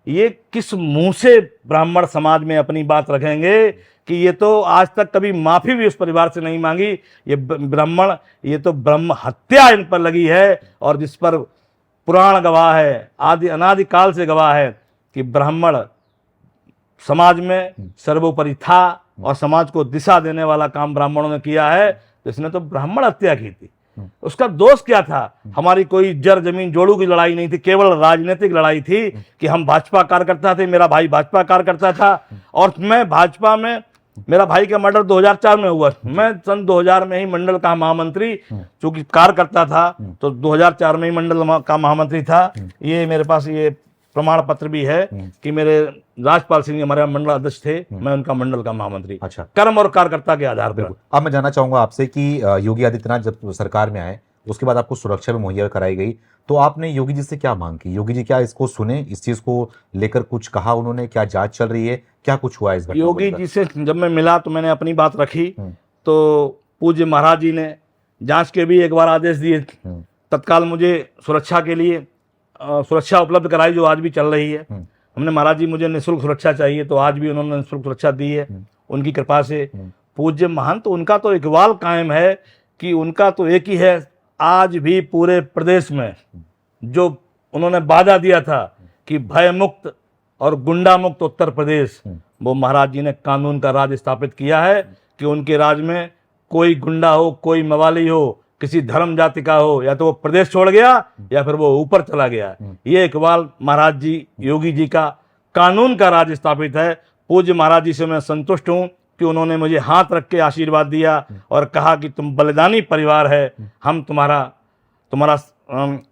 ये किस मुंह से ब्राह्मण समाज में अपनी बात रखेंगे कि ये तो आज तक कभी माफी भी उस परिवार से नहीं मांगी। ये ब्राह्मण, ये तो ब्रह्म हत्या इन पर लगी है, और जिस पर पुराण गवाह है, आदि अनादि काल से गवाह है कि ब्राह्मण समाज में सर्वोपरि था और समाज को दिशा देने वाला काम ब्राह्मणों ने किया है। तो इसने तो ब्राह्मण हत्या की थी। उसका दोष क्या था? हमारी कोई जर जमीन जोड़ू की लड़ाई नहीं थी, केवल राजनीतिक लड़ाई थी कि हम भाजपा कार्यकर्ता थे, मेरा भाई भाजपा कार्यकर्ता था, और मैं भाजपा में, मेरा भाई का मर्डर 2004 में हुआ, मैं सन 2000 में ही मंडल का महामंत्री, चूंकि कार्यकर्ता था तो 2004 में ही मंडल का महामंत्री था। ये मेरे पास ये प्रमाण पत्र भी है कि मेरे राजपाल सिंह हमारे मंडल अध्यक्ष थे, मैं उनका मंडल का महामंत्री।
अच्छा।
कर्म और कार्यकर्ता के आधार पर।
अब मैं जानना चाहूंगा आपसे कि योगी आदित्यनाथ जब सरकार में आए, उसके बाद आपको सुरक्षा भी मुहैया कराई गई, तो आपने योगी जी से क्या मांग की? योगी जी क्या इसको सुने, इस चीज को लेकर कुछ कहा उन्होंने? क्या जांच चल रही है, क्या कुछ हुआ इस घटना?
योगी जी से जब मैं मिला तो मैंने अपनी बात रखी, तो पूज्य महाराज जी ने जांच के भी एक बार आदेश दिए। तत्काल मुझे सुरक्षा के लिए सुरक्षा उपलब्ध कराई, जो आज भी चल रही है। हमने महाराज जी मुझे निःशुल्क सुरक्षा चाहिए, तो आज भी उन्होंने निःशुल्क सुरक्षा दी है उनकी कृपा से। पूज्य महंत, उनका तो इकबाल कायम है कि उनका तो एक ही है, आज भी पूरे प्रदेश में जो उन्होंने वादा दिया था कि भय मुक्त और गुंडा मुक्त उत्तर प्रदेश, वो महाराज जी ने कानून का राज स्थापित किया है कि उनके राज में कोई गुंडा हो, कोई मवाली हो, किसी धर्म जाति का हो, या तो वो प्रदेश छोड़ गया या फिर वो ऊपर चला गया। ये इकबाल महाराज जी, योगी जी का कानून का राज स्थापित है। पूज्य महाराज जी से मैं संतुष्ट हूँ कि उन्होंने मुझे हाथ रख के आशीर्वाद दिया और कहा कि तुम बलिदानी परिवार है, हम तुम्हारा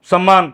सम्मान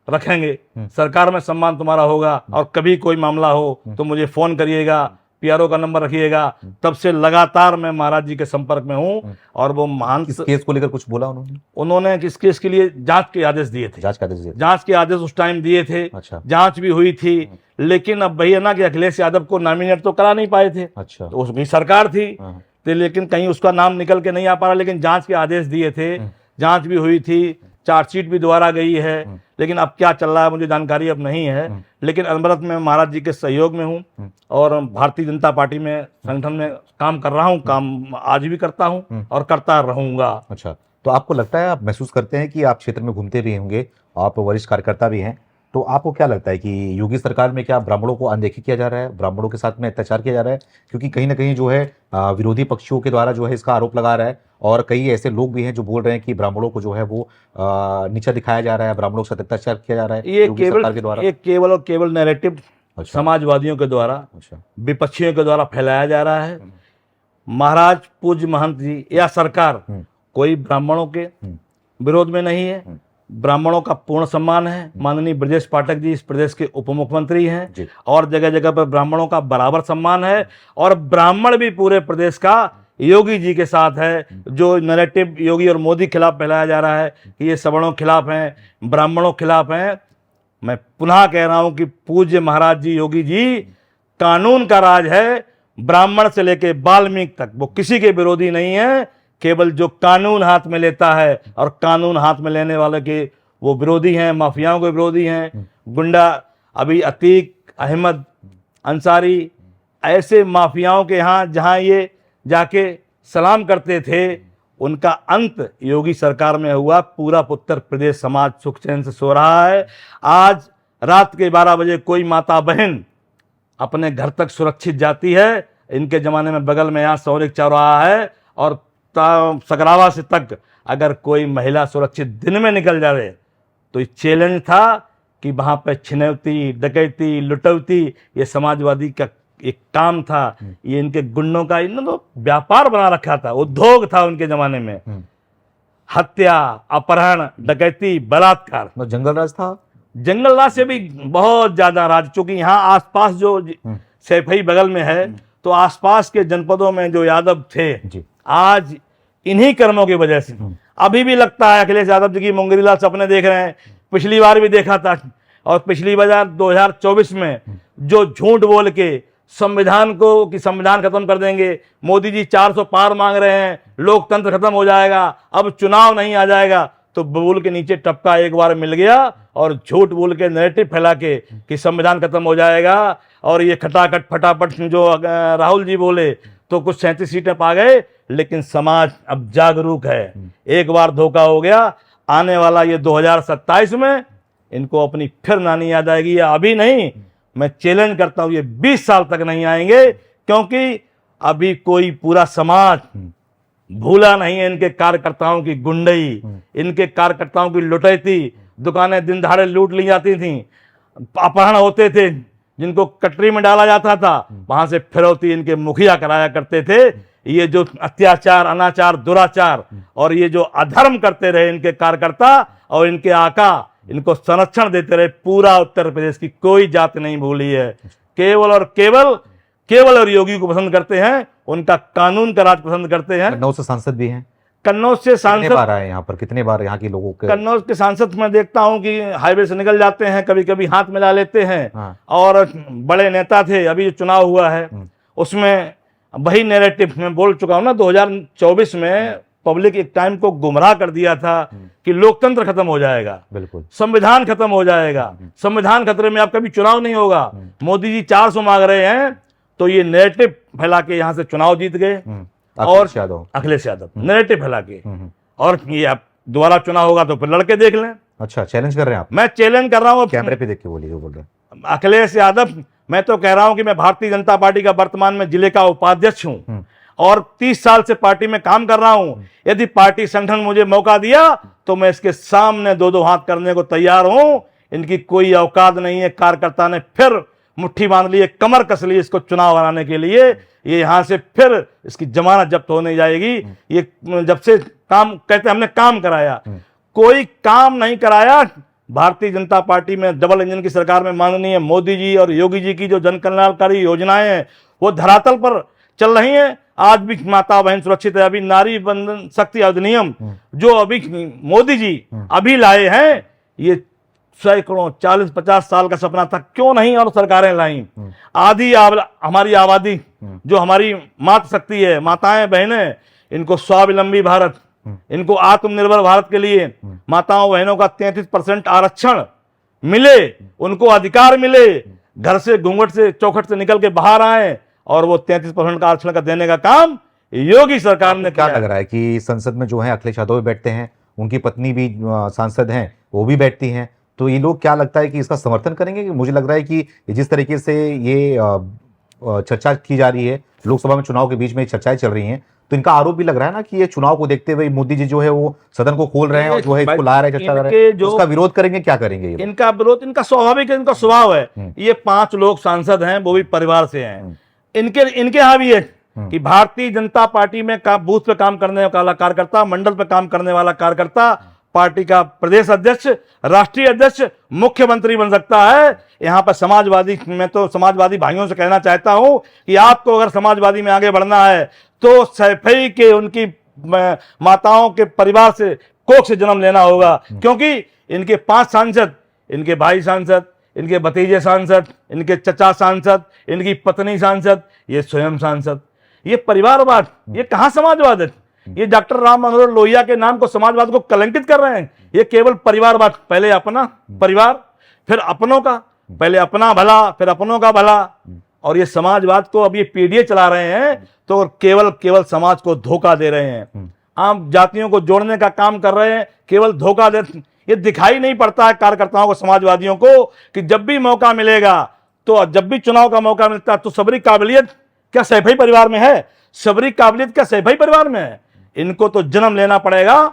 रखेंगे, सरकार में सम्मान तुम्हारा होगा, और कभी कोई मामला हो तो मुझे फोन करिएगा, पीआरओ का नंबर रखिएगा। तब से लगातार मैं महाराज जी के संपर्क में हूँ। और वो महान
इस केस को लेकर कुछ बोला
उन्होंने किस केस के लिए जांच के आदेश दिए थे। जांच के आदेश उस टाइम दिए थे।
अच्छा।
जांच भी हुई थी, लेकिन अब भैया ना कि अखिलेश यादव को नॉमिनेट तो करा नहीं पाए थे।
अच्छा।
तो उसकी सरकार थी, तो लेकिन कहीं उसका नाम निकल के नहीं आ पा रहा, लेकिन जांच के आदेश दिए थे, जांच भी हुई थी, चार्जशीट भी दोबारा गई है। लेकिन अब क्या चल रहा है मुझे जानकारी अब नहीं है, लेकिन अनवरत मैं महाराज जी के सहयोग में हूँ और भारतीय जनता पार्टी में संगठन में काम कर रहा हूँ, काम आज भी करता हूँ और करता रहूंगा।
अच्छा, तो आपको लगता है, आप महसूस करते हैं कि आप क्षेत्र में घूमते भी होंगे, आप वरिष्ठ कार्यकर्ता भी हैं, तो आपको क्या लगता है कि योगी सरकार में क्या ब्राह्मणों को अनदेखी किया जा रहा है, ब्राह्मणों के साथ में अत्याचार किया जा रहा है? क्योंकि कहीं ना कहीं जो है विरोधी पक्षियों के द्वारा जो है इसका आरोप लगा रहा है, और कई ऐसे लोग भी हैं जो बोल रहे हैं कि ब्राह्मणों को जो है वो नीचा दिखाया जा रहा है, ब्राह्मणों के साथ अत्याचार किया जा रहा है
ये केवल और केवल नैरेटिव समाजवादियों के द्वारा, विपक्षियों के द्वारा फैलाया जा रहा है। महाराज पूज्य महंत जी या सरकार कोई ब्राह्मणों के विरोध में नहीं है, ब्राह्मणों का पूर्ण सम्मान है। माननीय ब्रजेश पाठक जी इस प्रदेश के उप मुख्यमंत्री हैं और जगह जगह पर ब्राह्मणों का बराबर सम्मान है, और ब्राह्मण भी पूरे प्रदेश का योगी जी के साथ है। जो नैरेटिव योगी और मोदी खिलाफ फैलाया जा रहा है कि ये सवर्णों खिलाफ हैं, ब्राह्मणों खिलाफ हैं, मैं पुनः कह रहा हूं कि पूज्य महाराज जी योगी जी कानून का राज है, ब्राह्मण से लेके वाल्मीकि तक वो किसी के विरोधी नहीं है। केवल जो कानून हाथ में लेता है और कानून हाथ में लेने वाले के वो विरोधी हैं, माफियाओं के विरोधी हैं। गुंडा अभी अतीक, अहमद अंसारी, ऐसे माफियाओं के यहाँ जहाँ ये जाके सलाम करते थे, उनका अंत योगी सरकार में हुआ। पूरा उत्तर प्रदेश समाज सुख चैन से सो रहा है। आज रात के 12 बजे कोई माता बहन अपने घर तक सुरक्षित जाती है। इनके ज़माने में बगल में यहाँ सौरिक चौराहा है और सकरावा से तक अगर कोई महिला सुरक्षित दिन में निकल जाए तो ये चैलेंज था कि वहाँ पे छिनौती, डकैती, लुटौती ये समाजवादी का एक काम था, ये इनके गुंडों का इन्होंने तो व्यापार बना रखा था, उद्योग था उनके जमाने में। हत्या, अपहरण, डकैती, बलात्कार,
जंगल राज था।
जंगल राज से भी बहुत ज्यादा राज, चूंकि यहाँ आसपास जो सैफई बगल में है, तो आसपास के जनपदों में जो यादव थे आज इन्हीं कर्मों की वजह से अभी भी लगता है अखिलेश यादव जी की मुंगेरीलाल सपने देख रहे हैं। पिछली बार भी देखा था, और पिछली बार 2024 में जो झूठ बोल के संविधान को कि संविधान खत्म कर देंगे, मोदी जी 400 पार मांग रहे हैं, लोकतंत्र खत्म हो जाएगा, अब चुनाव नहीं आ जाएगा, तो बबूल के नीचे टपका एक बार मिल गया और झूठ बोल के नैरेटिव फैला के कि संविधान खत्म हो जाएगा। और ये खटाखट फटाफट जो राहुल जी बोले तो कुछ 37 सीटें पा गए, लेकिन समाज अब जागरूक है। एक बार धोखा हो गया, आने वाला ये 2027 में इनको अपनी फिर नानी याद आएगी, या अभी नहीं, मैं चैलेंज करता हूं ये 20 साल तक नहीं आएंगे, क्योंकि अभी कोई पूरा समाज भूला नहीं है इनके कार्यकर्ताओं की गुंडई, इनके कार्यकर्ताओं की लुटैती। दुकानें दिन दहाड़े लूट ली जाती थी, अपहरण होते थे, जिनको कटरी में डाला जाता था, वहां से फिरौती इनके मुखिया कराया करते थे। ये जो अत्याचार, अनाचार, दुराचार और ये जो अधर्म करते रहे इनके कार्यकर्ता और इनके आका, इनको संरक्षण देते रहे। पूरा उत्तर प्रदेश की कोई जाति नहीं भूली है, केवल और योगी को पसंद करते हैं, उनका कानून का राज पसंद करते हैं।
कन्नौज से सांसद भी हैं।
कन्नौज से सांसद
कितने बार आए यहाँ पर, कितने बार यहाँ के लोगों के?
कन्नौज के सांसद मैं देखता हूँ कि हाईवे से निकल जाते हैं, कभी कभी हाथ मिला लेते हैं।
हाँ।
और बड़े नेता थे, अभी जो चुनाव हुआ है उसमें वही नैरेटिव मैं बोल चुका हूँ ना, 2024 में पब्लिक एक टाइम को गुमराह कर दिया था कि लोकतंत्र खत्म हो जाएगा,
बिल्कुल
संविधान खत्म हो जाएगा, संविधान खतरे में, अब कभी चुनाव नहीं होगा, मोदी जी 400 मांग रहे हैं, तो ये नैरेटिव फैला के यहाँ से चुनाव जीत गए। और अखिलेश यादव नैरेटिव फैला के, और ये अब दोबारा चुनाव होगा तो फिर लड़के देख लें।
अच्छा, चैलेंज कर रहे हैं आप?
मैं चैलेंज कर रहा हूँ,
कैमरे पे देख के बोलिए जो बोल रहे हैं।
अखिलेश यादव, मैं तो कह रहा हूं कि मैं भारतीय जनता पार्टी का वर्तमान में जिले का उपाध्यक्ष हूं और 30 साल से पार्टी में काम कर रहा हूं। यदि पार्टी संगठन मुझे मौका दिया तो मैं इसके सामने दो हाथ करने को तैयार हूं। इनकी कोई औकात नहीं है। कार्यकर्ता ने फिर मुट्ठी बांध ली, कमर कस ली इसको चुनाव हराने के लिए। ये यहां से फिर इसकी जमानत जब्त होने जाएगी। ये जब से काम कहते हमने काम कराया, कोई काम नहीं कराया। भारतीय जनता पार्टी में डबल इंजन की सरकार में माननीय मोदी जी और योगी जी की जो जन कल्याणकारी योजनाएं हैं वो धरातल पर चल रही हैं। आज भी माता बहन सुरक्षित है। अभी नारी बंधन शक्ति अधिनियम जो अभी मोदी जी अभी लाए हैं, ये सैकड़ों 40-50 साल का सपना था, क्यों नहीं और सरकारें लाई। हमारी आबादी जो हमारी मातृ शक्ति है, माताएं बहनें, इनको स्वावलंबी भारत, इनको आत्मनिर्भर भारत के लिए माताओं बहनों का 33% आरक्षण मिले, उनको अधिकार मिले, घर से घूंघट से चौखट से निकल के बाहर आए और वो 33% का आरक्षण का देने का काम योगी सरकार ने
क्या लग रहा है कि संसद में जो है अखिलेश यादव भी बैठते हैं, उनकी पत्नी भी सांसद हैं, वो भी बैठती हैं, तो ये लोग क्या लगता है कि इसका समर्थन करेंगे? कि मुझे लग रहा है कि जिस तरीके से ये चर्चा की जा रही है, लोकसभा में चुनाव के बीच में चर्चाएं चल रही हैं, तो इनका आरोप भी लग रहा है ना कि ये चुनाव को देखते हुए मोदी जी जो है वो सदन को खोल रहे हैं और जो है इसको ला रहे हैं, चर्चा कर रहे हैं, उसका विरोध करेंगे। क्या करेंगे ये?
इनका विरोध इनका स्वाभाविक है, इनका स्वभाव है। ये 5 लोग सांसद हैं, वो भी परिवार से हैं। इनके यहाँ भी है कि भारतीय जनता पार्टी में बूथ पे काम करने वाला कार्यकर्ता, मंडल पे काम करने वाला कार्यकर्ता पार्टी का प्रदेश अध्यक्ष, राष्ट्रीय अध्यक्ष, मुख्यमंत्री बन सकता है। यहाँ पर समाजवादी, मैं तो समाजवादी भाइयों से कहना चाहता हूं कि आपको अगर समाजवादी में आगे बढ़ना है तो सैफई के उनकी माताओं के परिवार से, कोख से जन्म लेना होगा। क्योंकि इनके 5 सांसद, इनके भाई सांसद, इनके भतीजे सांसद, इनके चचा सांसद, इनकी पत्नी सांसद, ये स्वयं सांसद। ये परिवारवाद, ये कहां समाजवाद है? ये डॉक्टर राम मनोहर लोहिया के नाम को, समाजवाद को कलंकित कर रहे हैं। ये केवल परिवारवाद, पहले अपना परिवार फिर अपनों का, पहले अपना भला फिर अपनों का भला, और ये समाजवाद को अब ये पीढ़ी चला रहे हैं, तो केवल समाज को धोखा दे रहे हैं। आम जातियों को जोड़ने का काम कर रहे हैं, केवल धोखा दे। ये दिखाई नहीं पड़ता है कार्यकर्ताओं को, समाजवादियों को, कि जब भी मौका मिलेगा, तो जब भी चुनाव का मौका मिलता है, तो सबरी काबिलियत क्या सैफई परिवार में है? सबरी काबिलियत क्या सैफई परिवार में है? इनको तो जन्म लेना पड़ेगा,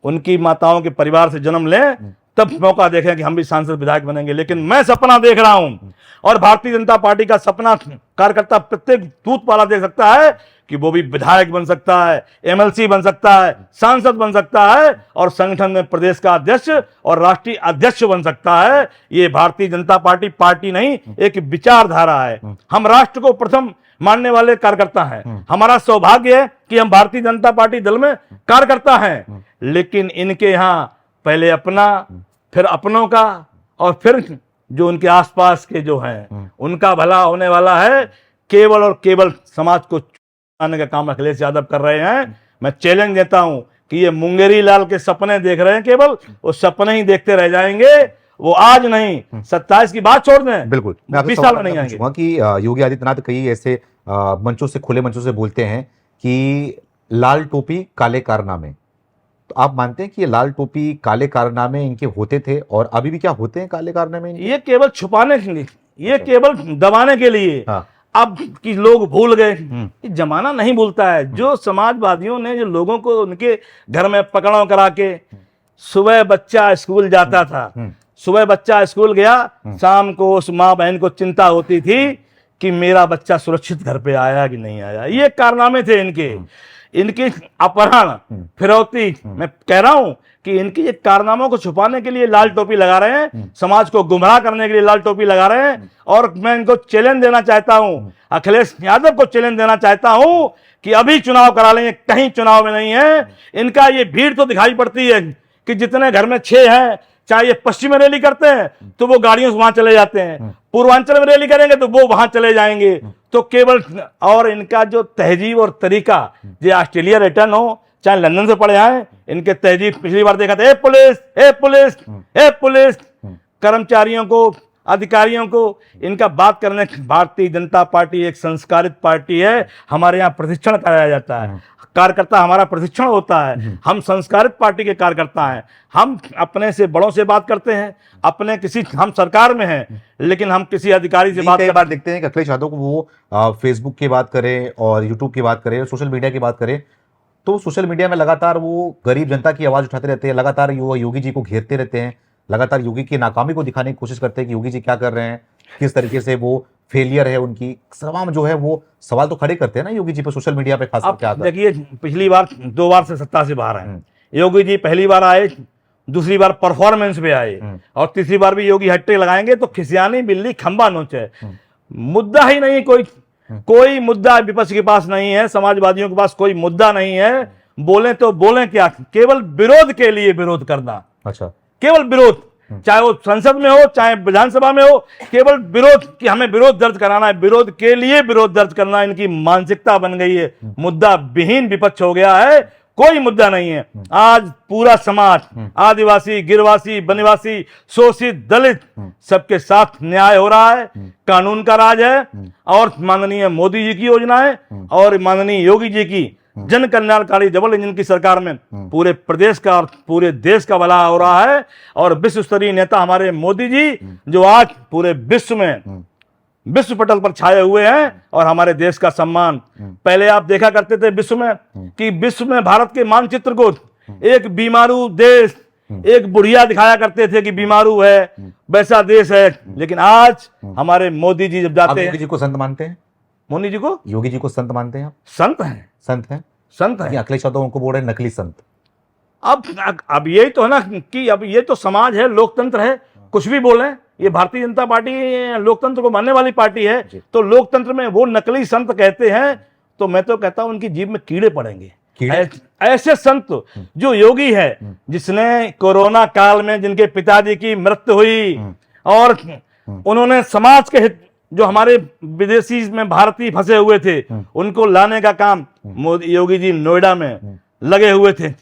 उनकी माताओं के परिवार से जन्म लें, तब मौका देखें कि हम भी सांसद विधायक बनेंगे। लेकिन मैं सपना देख रहा हूं, और भारतीय जनता पार्टी का सपना कार्यकर्ता प्रत्येक दूध वाला देख सकता है कि वो भी विधायक बन सकता है, एमएलसी बन सकता है, सांसद बन सकता है, और संगठन में प्रदेश का अध्यक्ष और राष्ट्रीय अध्यक्ष बन सकता है। ये भारतीय जनता पार्टी पार्टी नहीं, एक विचारधारा है। हम राष्ट्र को प्रथम मानने वाले कार्यकर्ता हैं। हमारा सौभाग्य है कि हम भारतीय जनता पार्टी दल में कार्यकर्ता हैं। लेकिन इनके यहां पहले अपना, फिर अपनों का, और फिर जो उनके आसपास के जो हैं उनका भला होने वाला है। केवल और केवल समाज को आने का काम अखिलेश यादव कर रहे हैं। मैं चैलेंज देता हूं कि ये मुंगेरी लाल के सपने देख रहे हैं, केवल वो सपने ही देखते रह जाएंगे। वो आज नहीं, 27 की बात छोड़ दें,
बिल्कुल
20 साल में नहीं आएंगे।
कि योगी आदित्यनाथ कई ऐसे मंचों से, खुले मंचों से बोलते हैं कि लाल टोपी काले कारनामे। तो आप मानते हैं कि ये लाल टोपी काले कारनामे इनके होते थे, और अभी भी क्या होते हैं काले कारनामे?
ये केवल छुपाने के लिए, ये केवल दबाने के लिए।
हाँ।
अब कि लोग भूल गए, ये जमाना नहीं भूलता है। जो समाजवादियों ने जो लोगों को उनके घर में पकड़ाव करा के, सुबह बच्चा स्कूल जाता था, सुबह बच्चा स्कूल गया, शाम को उस माँ बहन को चिंता होती थी कि मेरा बच्चा सुरक्षित घर पे आया कि नहीं आया। ये कारनामे थे इनके, इनकी अपहरण, फिरौती। मैं कह रहा हूं कि इनकी ये कारनामों को छुपाने के लिए लाल टोपी लगा रहे हैं, समाज को गुमराह करने के लिए लाल टोपी लगा रहे हैं। और मैं इनको चैलेंज देना चाहता हूं, अखिलेश यादव को चैलेंज देना चाहता हूं कि अभी चुनाव करा लेंगे, कहीं चुनाव में नहीं है। इनका ये भीड़ तो दिखाई पड़ती है कि जितने घर में 6 हैं, चाहे ये पश्चिम में रैली करते हैं तो वो गाड़ियों से वहां चले जाते हैं, पूर्वांचल में रैली करेंगे तो वो वहां चले जाएंगे। तो केवल, और इनका जो तहजीब और तरीका, जो ऑस्ट्रेलिया रिटर्न हो चाहे लंदन से पढ़े आए, इनके तहजीब पिछली बार देखा था, ए पुलिस, ए पुलिस, ए पुलिस, कर्मचारियों को, अधिकारियों को इनका बात करने। भारतीय जनता पार्टी एक संस्कारित पार्टी है। हमारे यहाँ प्रशिक्षण कराया जाता है, कार्यकर्ता हमारा प्रशिक्षण होता है। हम संस्कारित पार्टी के कार्यकर्ता हैं। हम अपने से बड़ों से बात करते हैं, अपने किसी, हम सरकार में हैं लेकिन हम किसी अधिकारी से बात,
कई बार देखते हैं कि अखिलेश यादव को वो फेसबुक की बात करें और यूट्यूब की बात करें और सोशल मीडिया की बात करें, तो सोशल मीडिया में लगातार वो गरीब जनता की आवाज उठाते रहते हैं, लगातार योगी जी को घेरते रहते हैं, लगातार योगी की नाकामी को दिखाने की कोशिश करते हैं कि योगी जी क्या कर रहे हैं, किस तरीके से वो फेलियर है उनकी। तमाम जो है वो सवाल तो खड़े करते हैं ना योगी जी पे सोशल मीडिया पे, खास करके आकर।
देखिए, पिछली बार 2 बार से सत्ता से बाहर हैं योगी जी। पहली बार आए, दूसरी बार परफॉर्मेंस पे आए, और तीसरी बार भी योगी हट्टे लगाएंगे तो खिसियानी बिल्ली खंबा नोचे। मुद्दा ही नहीं, कोई मुद्दा विपक्ष के पास नहीं है, समाजवादियों के पास कोई मुद्दा नहीं है। बोले तो बोले क्या, केवल विरोध के लिए विरोध करना।
अच्छा,
केवल विरोध, चाहे वो संसद में हो चाहे विधानसभा में हो, केवल विरोध कि हमें विरोध दर्ज कराना है, विरोध के लिए विरोध दर्ज करना इनकी मानसिकता बन गई है। मुद्दा विहीन विपक्ष हो गया है, कोई मुद्दा नहीं है। आज पूरा समाज, आदिवासी, गिरवासी, वनवासी, शोषित, दलित, सबके साथ न्याय हो रहा है, कानून का राज है। और माननीय मोदी जी की योजनाएं और माननीय योगी जी की जन कल्याणकारी डबल इंजन की सरकार में पूरे प्रदेश का और पूरे देश का भला हो रहा है। और विश्व स्तरीय नेता हमारे मोदी जी, जो आज पूरे विश्व में, विश्व पटल पर छाए हुए हैं, और हमारे देश का सम्मान। पहले आप देखा करते थे विश्व में कि विश्व में भारत के मानचित्र को एक बीमारू देश, एक बुढ़िया दिखाया करते थे कि बीमारू है, वैसा देश है। लेकिन आज हमारे मोदी जी जब जाते हैं,
योगी जी को संत मानते हैं?
मोदी जी को,
योगी जी को संत मानते हैं आप?
संत हैं,
संत हैं,
संत हैं।
अखिलेश यादव उनको बोल रहे हैं नकली संत।
अब यही तो है ना कि अब ये तो समाज है, लोकतंत्र है, कुछ भी बोले। ये भारतीय जनता पार्टी लोकतंत्र को मानने वाली पार्टी है, तो लोकतंत्र में वो नकली संत कहते हैं, तो मैं तो कहता हूं उनकी जीभ में कीड़े पड़ेंगे। ऐसे संत जो योगी है, जिसने कोरोना काल में जिनके पिताजी की मृत्यु हुई और उन्होंने समाज के हित, जो हमारे विदेशी में भारतीय फंसे हुए थे, उनको लाने का काम मोदी योगी जी नोएडा में लगे हुए थे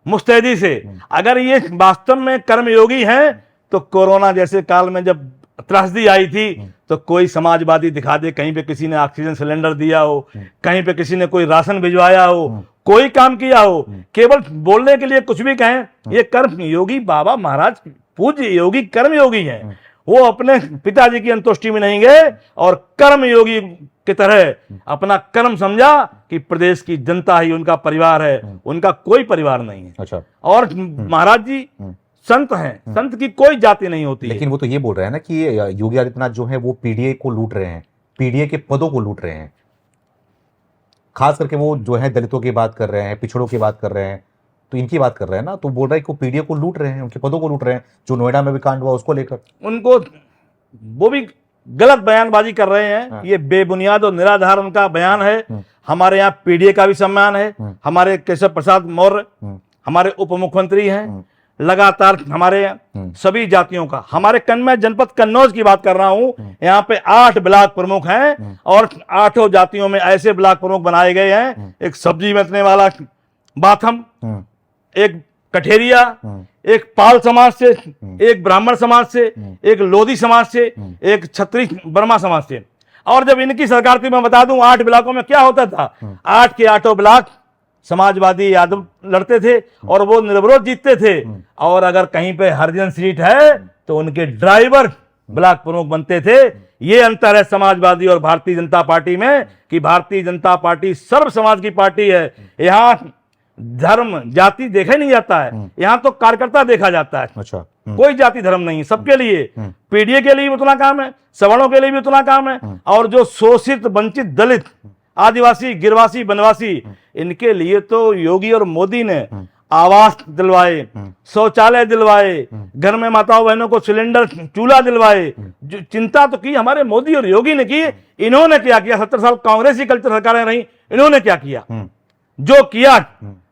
मुस्तैदी से। अगर ये वास्तव में कर्मयोगी हैं तो कोरोना जैसे काल में जब त्रासदी आई थी तो कोई समाजवादी दिखा दे, कहीं पे किसी ने ऑक्सीजन सिलेंडर दिया हो, कहीं पे किसी ने कोई राशन भिजवाया हो, कोई काम किया हो। केवल बोलने के लिए कुछ भी कहें, ये कर्म योगी बाबा महाराज पूज्य योगी कर्म योगी हैं। वो अपने पिताजी की अंतुष्टि में नहीं गए और कर्म योगी की तरह अपना कर्म समझा कि प्रदेश की जनता ही उनका परिवार है, उनका कोई परिवार नहीं है।
अच्छा।
और महाराज जी संत हैं, संत की कोई जाति नहीं होती है।
लेकिन वो तो ये बोल रहे हैं ना कि योगी आदित्यनाथ जो है वो पीडीए को लूट रहे हैं, पीडीए के पदों को लूट रहे हैं। खास करके वो जो है दलितों की बात कर रहे हैं, पिछड़ों की बात कर रहे हैं, तो इनकी बात कर रहे हैं ना, तो बोल रहे हैं कि वो पीडीए को लूट रहे हैं, उनके पदों को लूट रहे हैं, जो नोएडा में भी कांड हुआ उसको लेकर।
उनको वो भी गलत बयानबाजी कर रहे हैं।
हाँ।
ये बेबुनियाद और निराधार उनका बयान है। हमारे यहाँ पीडीए का भी सम्मान है। हमारे केशव प्रसाद मौर्य हमारे उप मुख्यमंत्री हैं। लगातार हमारे सभी जातियों का, हमारे मैं जनपद कन्नौज की बात कर रहा हूं, यहाँ पे 8 ब्लॉक प्रमुख हैं और 8 जातियों में ऐसे ब्लॉक प्रमुख बनाए गए हैं। एक सब्जी बेचने वाला बाथम, एक कठेरिया, एक पाल समाज से, एक ब्राह्मण समाज से, एक लोधी समाज से, एक छत्री वर्मा समाज से। और जब इनकी सरकार थी, मैं बता दूं 8 ब्लॉकों में क्या होता था, 8 के 8 ब्लॉक समाजवादी यादव लड़ते थे और वो निर्विरोध जीतते थे। और अगर कहीं पे हरिजन सीट है तो उनके ड्राइवर ब्लॉक प्रमुख बनते थे। ये अंतर है समाजवादी और भारतीय जनता पार्टी में कि भारतीय जनता पार्टी सर्व समाज की पार्टी है। यहाँ धर्म जाति देखा ही नहीं जाता है, यहाँ तो कार्यकर्ता देखा जाता है।
अच्छा।
कोई जाति धर्म नहीं, सबके लिए। पीडीए के लिए भी उतना काम है, सवर्णों के लिए भी उतना काम है। और जो शोषित वंचित दलित आदिवासी गिरवासी वनवासी, इनके लिए तो योगी और मोदी ने आवास दिलवाए, शौचालय दिलवाए, घर में माताओं बहनों को सिलेंडर चूल्हा दिलवाए। जो चिंता तो की हमारे मोदी और योगी ने की। इन्होंने क्या किया? 70 साल कांग्रेसी कल्चर सरकारें रही, इन्होंने क्या किया? जो किया,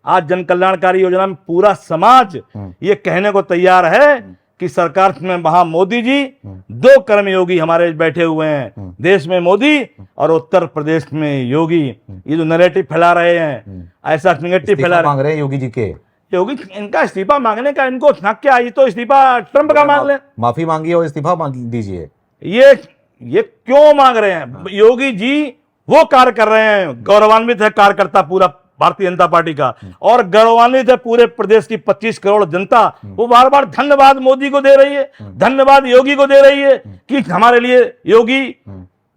आज जन कल्याणकारी योजना में पूरा समाज ये कहने को तैयार है कि सरकार में वहां मोदी जी, 2 कर्मयोगी हमारे बैठे हुए हैं, देश में मोदी और उत्तर प्रदेश में योगी। ये जो नैरेटिव फैला रहे हैं, ऐसा नेगेटिव फैला
मांग रहे हैं योगी जी के।
योगी इनका इस्तीफा मांगने का इनको हक क्या? ये तो इस्तीफा ट्रंप का मांग ले,
माफी मांगिए और इस्तीफा मांग दीजिए।
ये क्यों मांग रहे हैं? योगी जी वो कार्य कर रहे हैं, गौरवान्वित है कार्यकर्ता पूरा भारतीय जनता पार्टी का, और गौरवान्वित है पूरे प्रदेश की 25 करोड़ जनता। वो बार बार धन्यवाद मोदी को दे रही है, धन्यवाद योगी को दे रही है कि हमारे लिए योगी,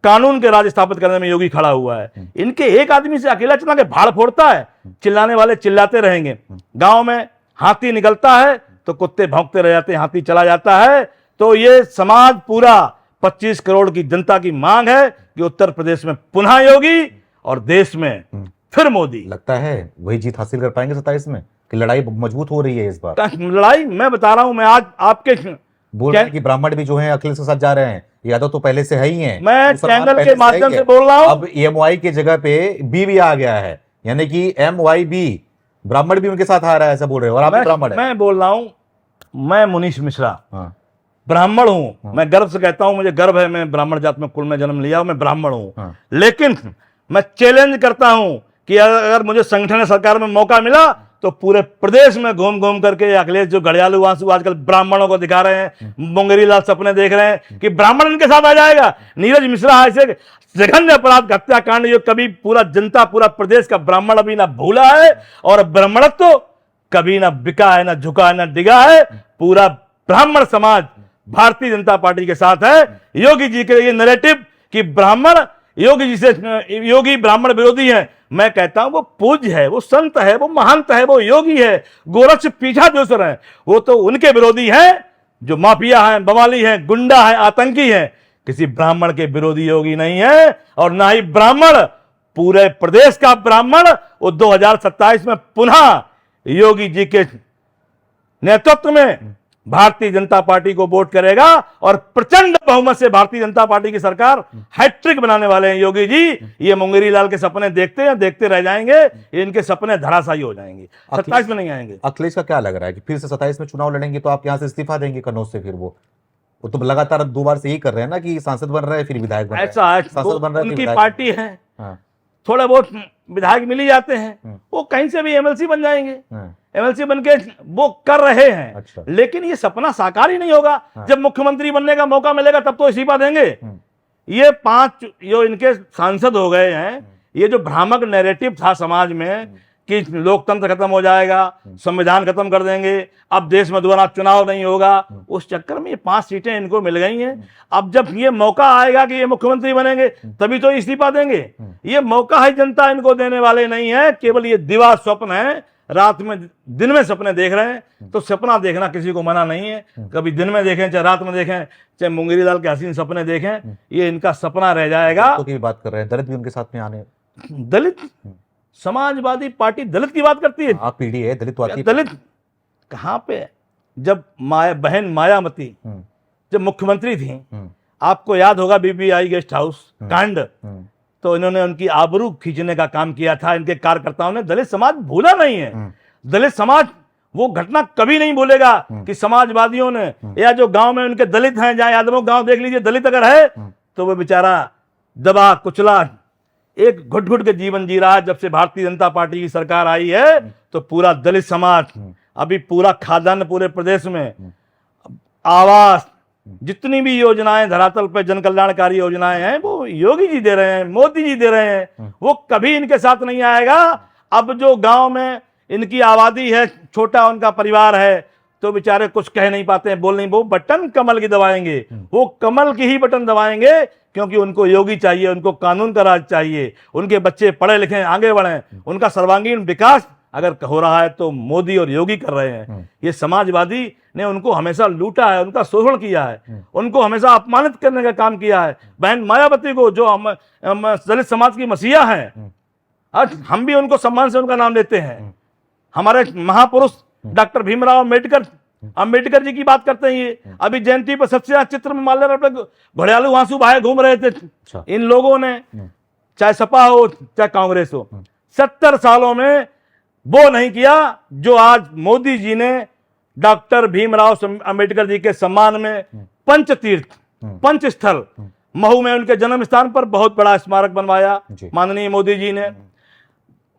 कानून के राज स्थापित करने में योगी खड़ा हुआ है। इनके एक आदमी से अकेला चला के भाड़ फोड़ता है, चिल्लाने वाले चिल्लाते रहेंगे। गांव में हाथी निकलता है तो कुत्ते भौंकते रह जाते हैं, हाथी चला जाता है। तो ये समाज पूरा 25 करोड़ की जनता की मांग है कि उत्तर प्रदेश में पुनः योगी और देश में फिर मोदी।
लगता है वही जीत हासिल कर पाएंगे 27 में, कि लड़ाई मजबूत हो रही है इस बार?
लड़ाई मैं बता रहा हूं, मैं आज आपके
बोल रहे हैं कि ब्राह्मण भी जो है अखिलेश के साथ जा रहे हैं। यादव तो पहले से है ही हैं,
मैं चैनल के माध्यम से बोल रहा हूं।
अब एमवाई की जगह पे बी भी आ गया है, यानी कि MYB, ब्राह्मण भी उनके साथ आ रहा है, ऐसा बोल रहे हो। और आप ब्राह्मण है।
मैं बोल रहा हूं, मैं मुनीश मिश्रा ब्राह्मण हूं। मैं गर्व से कहता हूं, मुझे गर्व है, मैं ब्राह्मण जात में कुल में जन्म लिया, मैं ब्राह्मण हूं। लेकिन मैं चैलेंज करता हूं कि अगर मुझे संगठन सरकार में मौका मिला तो पूरे प्रदेश में घूम घूम करके अखिलेश जो घड़ियालू आंसू आजकल ब्राह्मणों को दिखा रहे हैं, मुंगेरी लाल सपने देख रहे हैं कि ब्राह्मण इनके साथ आ जाएगा। नीरज मिश्रा ऐसे जघन्य अपराध हत्याकांड जो कभी पूरा जनता, पूरा प्रदेश का ब्राह्मण अभी ना भूला है, और ब्राह्मणत्व तो कभी ना बिका है, ना झुका है, ना डिगा है। पूरा ब्राह्मण समाज भारतीय जनता पार्टी के साथ है। योगी जी के ये नैरेटिव कि ब्राह्मण योगी जी से, योगी ब्राह्मण विरोधी है, मैं कहता हूं वो पूज्य है, वो संत है, वो महंत है, वो योगी है, गोरक्ष पीठाधीश्वर है। वो तो उनके विरोधी हैं जो माफिया हैं, बवाली हैं, गुंडा हैं, आतंकी हैं। किसी ब्राह्मण के विरोधी योगी नहीं है, और ना ही ब्राह्मण, पूरे प्रदेश का ब्राह्मण वो 2027 में पुनः योगी जी के नेतृत्व में भारतीय जनता पार्टी को वोट करेगा और प्रचंड बहुमत से भारतीय जनता पार्टी की सरकार हैट्रिक बनाने वाले हैं योगी जी। ये मुंगेरी लाल के सपने देखते हैं, देखते रह जाएंगे, इनके सपने धराशायी हो जाएंगे, 27 में नहीं आएंगे।
अखिलेश का क्या लग रहा है कि फिर से 27 में चुनाव लड़ेंगे तो आप यहां से इस्तीफा देंगे कन्नौज से? फिर वो तो लगातार 2 बार से यही कर रहे हैं ना कि सांसद बन रहे हैं फिर विधायक बन रहे हैं।
ऐसा
सांसद बन रहे हैं,
उनकी पार्टी है, थोड़े बहुत विधायक मिल ही जाते हैं, वो कहीं से भी MLC बन जाएंगे, MLC बन के वो कर रहे हैं।
अच्छा।
लेकिन ये सपना साकार ही नहीं होगा। जब मुख्यमंत्री बनने का मौका मिलेगा तब तो इस्तीफा देंगे। ये 5 जो इनके सांसद हो गए हैं, ये जो भ्रामक नैरेटिव था समाज में कि लोकतंत्र खत्म हो जाएगा, संविधान खत्म कर देंगे, अब देश में दोबारा चुनाव नहीं होगा, उस चक्कर में ये 5 सीटें इनको मिल गई हैं। अब जब ये मौका आएगा कि ये मुख्यमंत्री बनेंगे तभी तो इस्तीफा देंगे। ये मौका है जनता इनको देने वाले नहीं है, केवल ये दिवा स्वप्न है रात में दिन में सपने देख रहे हैं, तो सपना देखना किसी को मना नहीं है। कभी दिन में देखें चाहे रात में देखें, चाहे मुंगेरी लाल के हसीन सपने देखें, ये इनका सपना रह जाएगा।
तो की बात कर रहे हैं, दलित भी उनके साथ में आने,
दलित समाजवादी पार्टी दलित की बात करती है।
आप पीढ़ी है दलितवादी।
दलित कहाँ पे? जब बहन मायावती जब मुख्यमंत्री थी, आपको याद होगा बीबीआई गेस्ट हाउस कांड, तो इन्होंने उनकी आबरू खींचने का काम किया था इनके कार्यकर्ताओं ने। दलित समाज भूला नहीं है। दलित समाज वो घटना कभी नहीं भूलेगा कि समाजवादियों ने, या जो गांव में उनके दलित हैं, जहां यादवों गांव देख लीजिए, दलित अगर है तो वो बेचारा दबा कुचला एक घुट घुट के जीवन जी रहा है। जब से भारतीय जनता पार्टी की सरकार आई है तो पूरा दलित समाज, अभी पूरा खाद्यान्न पूरे प्रदेश में, आवास, जितनी भी योजनाएं धरातल पे जन कल्याणकारी योजनाएं हैं वो योगी जी दे रहे हैं, मोदी जी दे रहे हैं। वो कभी इनके साथ नहीं आएगा। अब जो गांव में इनकी आबादी है, छोटा उनका परिवार है, तो बेचारे कुछ कह नहीं पाते हैं, बोल नहीं, वो बटन कमल की दबाएंगे, वो कमल की ही बटन दबाएंगे, क्योंकि उनको योगी चाहिए, उनको कानून का राज चाहिए, उनके बच्चे पढ़े लिखे आगे बढ़े, उनका सर्वांगीण विकास अगर हो रहा है तो मोदी और योगी कर रहे हैं। ये समाजवादी ने उनको हमेशा लूटा है, उनका शोषण किया है, उनको हमेशा अपमानित करने का काम किया है। बहन मायावती को, जो हम दलित समाज की मसीहा हैं, आज हम भी उनको सम्मान से उनका नाम लेते हैं। हमारे महापुरुष डॉक्टर भीमराव अंबेडकर जी की बात करते हैं। ये अभी जयंती पर सबसे ज्यादा चित्र में माल्यार्पण अपने घोड़ियालू आंसू बहाए घूम रहे थे। इन लोगों ने, चाहे सपा हो चाहे कांग्रेस हो, 70 सालों में वो नहीं किया जो आज मोदी जी ने डॉक्टर भीमराव अंबेडकर जी के सम्मान में पंचतीर्थ, पंचस्थल, महू में उनके जन्म स्थान पर बहुत बड़ा स्मारक बनवाया माननीय मोदी जी ने।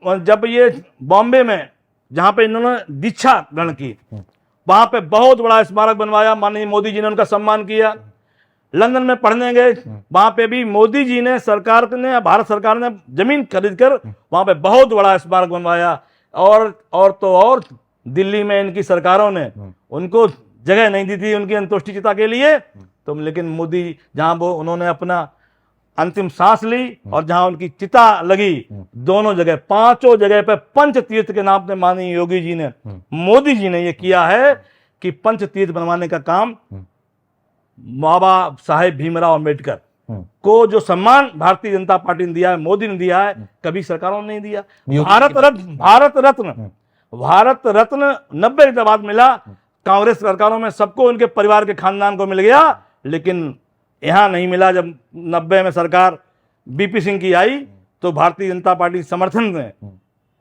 जब ये बॉम्बे में, जहां पे इन्होंने दीक्षा ग्रहण की, वहां पे बहुत बड़ा स्मारक बनवाया, माननीय मोदी जी ने उनका सम्मान किया। लंदन में पढ़ने गए, वहां पे भी मोदी जी ने, सरकार ने, भारत सरकार ने जमीन खरीद कर वहां पे बहुत बड़ा स्मारक बनवाया। और दिल्ली में इनकी सरकारों ने उनको जगह नहीं दी थी उनकी अंत्येष्टि चिता के लिए, तो लेकिन मोदी, जहां वो उन्होंने अपना अंतिम सांस ली और जहां उनकी चिता लगी, दोनों जगह, पांचों जगह पे पंचतीर्थ के नाम पे माननीय योगी जी ने, मोदी जी ने ये किया है कि पंचतीर्थ बनवाने का काम। बाबा साहेब भीमराव अंबेडकर को जो सम्मान भारतीय जनता पार्टी ने दिया है, मोदी ने दिया है, कभी सरकारों ने नहीं दिया। भारत रत्न 90 के बाद मिला, कांग्रेस सरकारों में सबको, उनके परिवार के खानदान को मिल गया, लेकिन यहां नहीं मिला। जब 90 में सरकार बीपी सिंह की आई तो भारतीय जनता पार्टी समर्थन में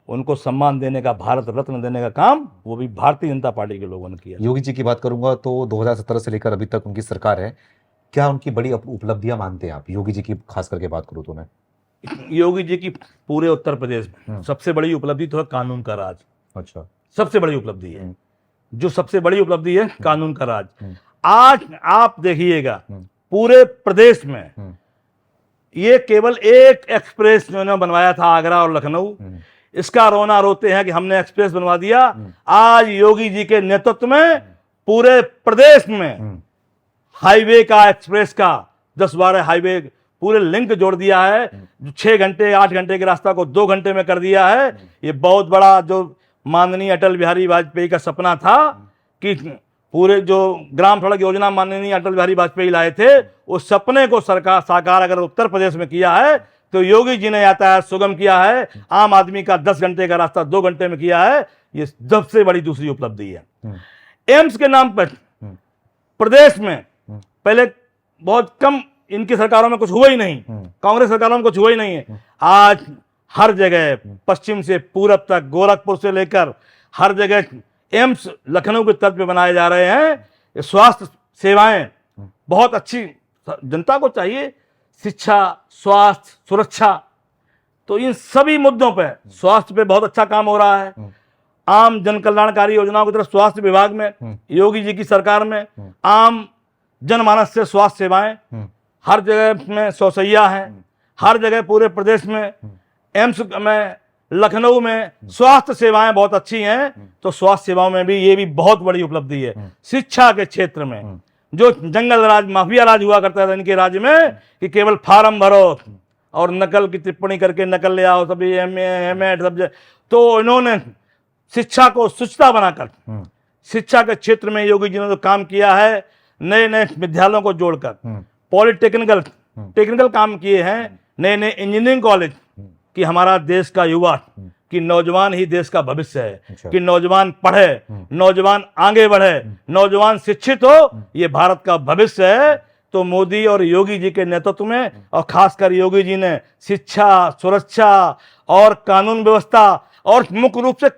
उनको सम्मान देने का, भारत रत्न देने का काम वो भी भारतीय जनता पार्टी के लोगों ने किया।
योगी जी की बात करूंगा तो 2017 से लेकर अभी तक उनकी सरकार है, क्या उनकी बड़ी उपलब्धियां मानते हैं आप? योगी जी की खास करके बात करूं तो मैं,
योगी जी की पूरे उत्तर प्रदेश में सबसे बड़ी उपलब्धि तो है कानून का राज।
अच्छा,
सबसे बड़ी उपलब्धि है, जो सबसे बड़ी उपलब्धि है कानून का राज। आज आप देखिएगा पूरे प्रदेश में ये केवल एक एक्सप्रेस जो ने बनवाया था, आगरा और लखनऊ, इसका रोना रोते हैं कि हमने एक्सप्रेस बनवा दिया। आज योगी जी के नेतृत्व में पूरे प्रदेश में हाईवे का, एक्सप्रेस का 10-12 हाईवे पूरे लिंक जोड़ दिया है। 6 घंटे 8 घंटे के रास्ता को 2 घंटे में कर दिया है। ये बहुत बड़ा जो माननीय अटल बिहारी वाजपेयी का सपना था कि पूरे जो ग्राम सड़क योजना माननीय अटल बिहारी वाजपेयी लाए थे, उस सपने को सरकार साकार अगर उत्तर प्रदेश में किया है तो योगी जी ने यातायात सुगम किया है। आम आदमी का 10 घंटे का रास्ता 2 घंटे में किया है। ये सबसे बड़ी दूसरी उपलब्धि है। एम्स के नाम पर प्रदेश में पहले बहुत कम, इनकी सरकारों में कुछ हुआ ही नहीं, कांग्रेस सरकारों में कुछ हुआ ही नहीं है। आज हर जगह पश्चिम से पूरब तक, गोरखपुर से लेकर हर जगह एम्स लखनऊ के तर्ज पे बनाए जा रहे हैं। स्वास्थ्य सेवाएं बहुत अच्छी जनता को चाहिए, शिक्षा, स्वास्थ्य, सुरक्षा, तो इन सभी मुद्दों पे, स्वास्थ्य पे बहुत अच्छा काम हो रहा है। आम जन कल्याणकारी योजनाओं की तरफ स्वास्थ्य विभाग में, योगी जी की सरकार में आम जनमानस से स्वास्थ्य सेवाएं, हर जगह में शौचैया है, हर जगह पूरे प्रदेश में, एम्स में, लखनऊ में स्वास्थ्य सेवाएं बहुत अच्छी हैं। तो स्वास्थ्य सेवाओं में भी ये भी बहुत बड़ी उपलब्धि है। शिक्षा के क्षेत्र में जो जंगल राज, माफिया राज हुआ करता था इनके राज्य में कि केवल फार्म भरो और नकल की टिप्पणी करके नकल ले आओ, सभी एमए एमएड सब, तो इन्होंने शिक्षा को शुचिता बनाकर, शिक्षा के क्षेत्र में योगी जी ने जो काम किया है, नए नए विद्यालयों को जोड़कर, टेक्निकल काम किए हैं, नए नए इंजीनियरिंग कॉलेज, कि हमारा देश का युवा, कि नौजवान ही देश का भविष्य है, कि नौजवान पढ़े, नौजवान आगे बढ़े, नौजवान शिक्षित हो, ये भारत का भविष्य है। तो मोदी और योगी जी के नेतृत्व में, और खासकर योगी जी ने शिक्षा, सुरक्षा और कानून व्यवस्था, और मुख्य रूप से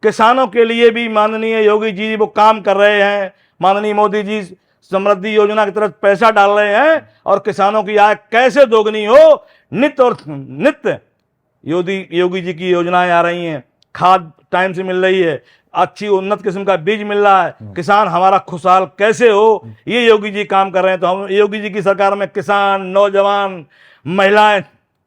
किसानों के लिए भी माननीय योगी जी वो काम कर रहे हैं। माननीय मोदी जी समृद्धि योजना की तरफ पैसा डाल रहे हैं, और किसानों की आय कैसे दोगुनी हो, नित्य योगी जी की योजनाएं आ रही हैं, खाद टाइम से मिल रही है, अच्छी उन्नत किस्म का बीज मिल रहा है, किसान हमारा खुशहाल कैसे हो, ये योगी जी काम कर रहे हैं। तो हम योगी जी की सरकार में किसान, नौजवान, महिलाएं,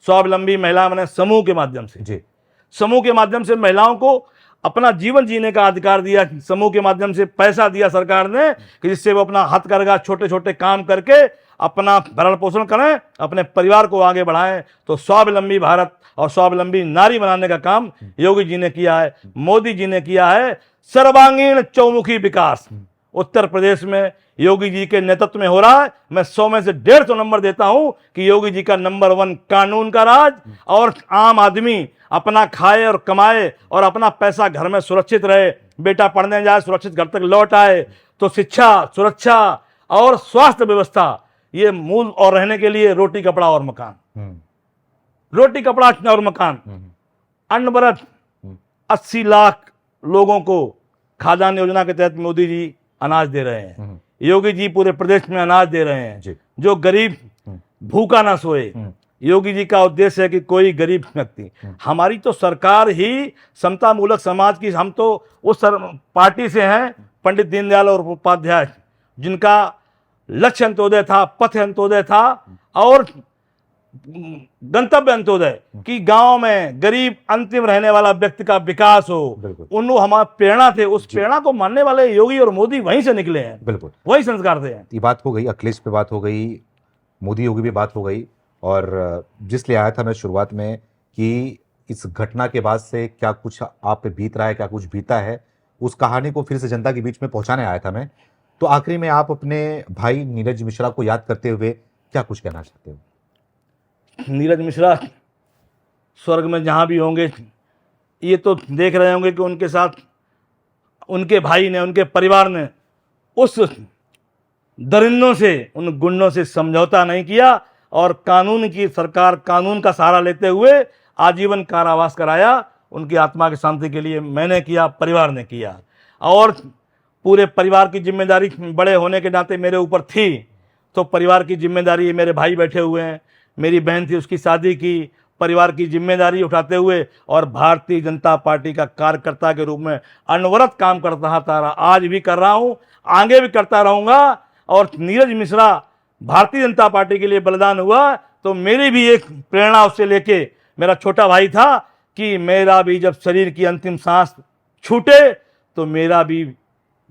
स्वावलंबी महिला मैंने समूह के माध्यम से महिलाओं को अपना जीवन जीने का अधिकार दिया। समूह के माध्यम से पैसा दिया सरकार ने, कि जिससे वो अपना हथकरघा, छोटे छोटे काम करके अपना भरण पोषण करें, अपने परिवार को आगे बढ़ाएं। तो स्वावलंबी भारत और स्वावलंबी नारी बनाने का काम योगी जी ने किया है, मोदी जी ने किया है। सर्वांगीण चौमुखी विकास उत्तर प्रदेश में योगी जी के नेतृत्व में हो रहा है। मैं 100 में से 150 नंबर देता हूं कि योगी जी का नंबर 1 कानून का राज, और आम आदमी अपना खाए और कमाए और अपना पैसा घर में सुरक्षित रहे, बेटा पढ़ने जाए सुरक्षित घर तक लौट आए। तो शिक्षा, सुरक्षा और स्वास्थ्य व्यवस्था, ये मूल, और रहने के लिए रोटी कपड़ा और मकान, रोटी कपड़ा और मकान, अनवरत 80 लाख लोगों को खाद्यान्न योजना के तहत मोदी जी अनाज दे रहे हैं। योगी जी पूरे प्रदेश में अनाज दे रहे हैं, जो गरीब भूखा ना सोए। योगी जी का उद्देश्य है कि कोई गरीब व्यक्ति, हमारी तो सरकार ही समता मूलक समाज की, हम तो उस पार्टी से हैं, पंडित दीनदयाल और उपाध्याय, जिनका लक्ष्य अंत्योदय था, पथ अंत्योदय था और गंतव्य अंत्योदय, कि गांव में गरीब अंतिम रहने वाला व्यक्ति का विकास हो। उन हमारे प्रेरणा थे, उस प्रेरणा को मानने वाले योगी और मोदी वहीं से निकले हैं।
बिल्कुल
वही संस्कार थे।
ये बात हो गई, अखिलेश पे बात हो गई, मोदी योगी पे बात हो गई, और जिसलिए आया था मैं शुरुआत में कि इस घटना के बाद से क्या कुछ आप पे बीत रहा है, क्या कुछ बीता है, उस कहानी को फिर से जनता के बीच में पहुंचाने आया था मैं। तो आखिरी में आप अपने भाई नीरज मिश्रा को याद करते हुए क्या कुछ कहना चाहते हो?
नीरज मिश्रा स्वर्ग में जहां भी होंगे, ये तो देख रहे होंगे कि उनके साथ उनके भाई ने, उनके परिवार ने उस दरिंदों से, उन गुंडों से समझौता नहीं किया, और कानून की सरकार, कानून का सहारा लेते हुए आजीवन कारावास कराया। उनकी आत्मा की शांति के लिए मैंने किया, परिवार ने किया, और पूरे परिवार की जिम्मेदारी बड़े होने के नाते मेरे ऊपर थी। तो परिवार की जिम्मेदारी, मेरे भाई बैठे हुए हैं, मेरी बहन थी, उसकी शादी की, परिवार की जिम्मेदारी उठाते हुए, और भारतीय जनता पार्टी का कार्यकर्ता के रूप में अनवरत काम करता था। आज भी कर रहा हूँ, आगे भी करता रहूँगा। और नीरज मिश्रा भारतीय जनता पार्टी के लिए बलिदान हुआ, तो मेरी भी एक प्रेरणा उससे लेके, मेरा छोटा भाई था, कि मेरा भी जब शरीर की अंतिम सांस छूटे तो मेरा भी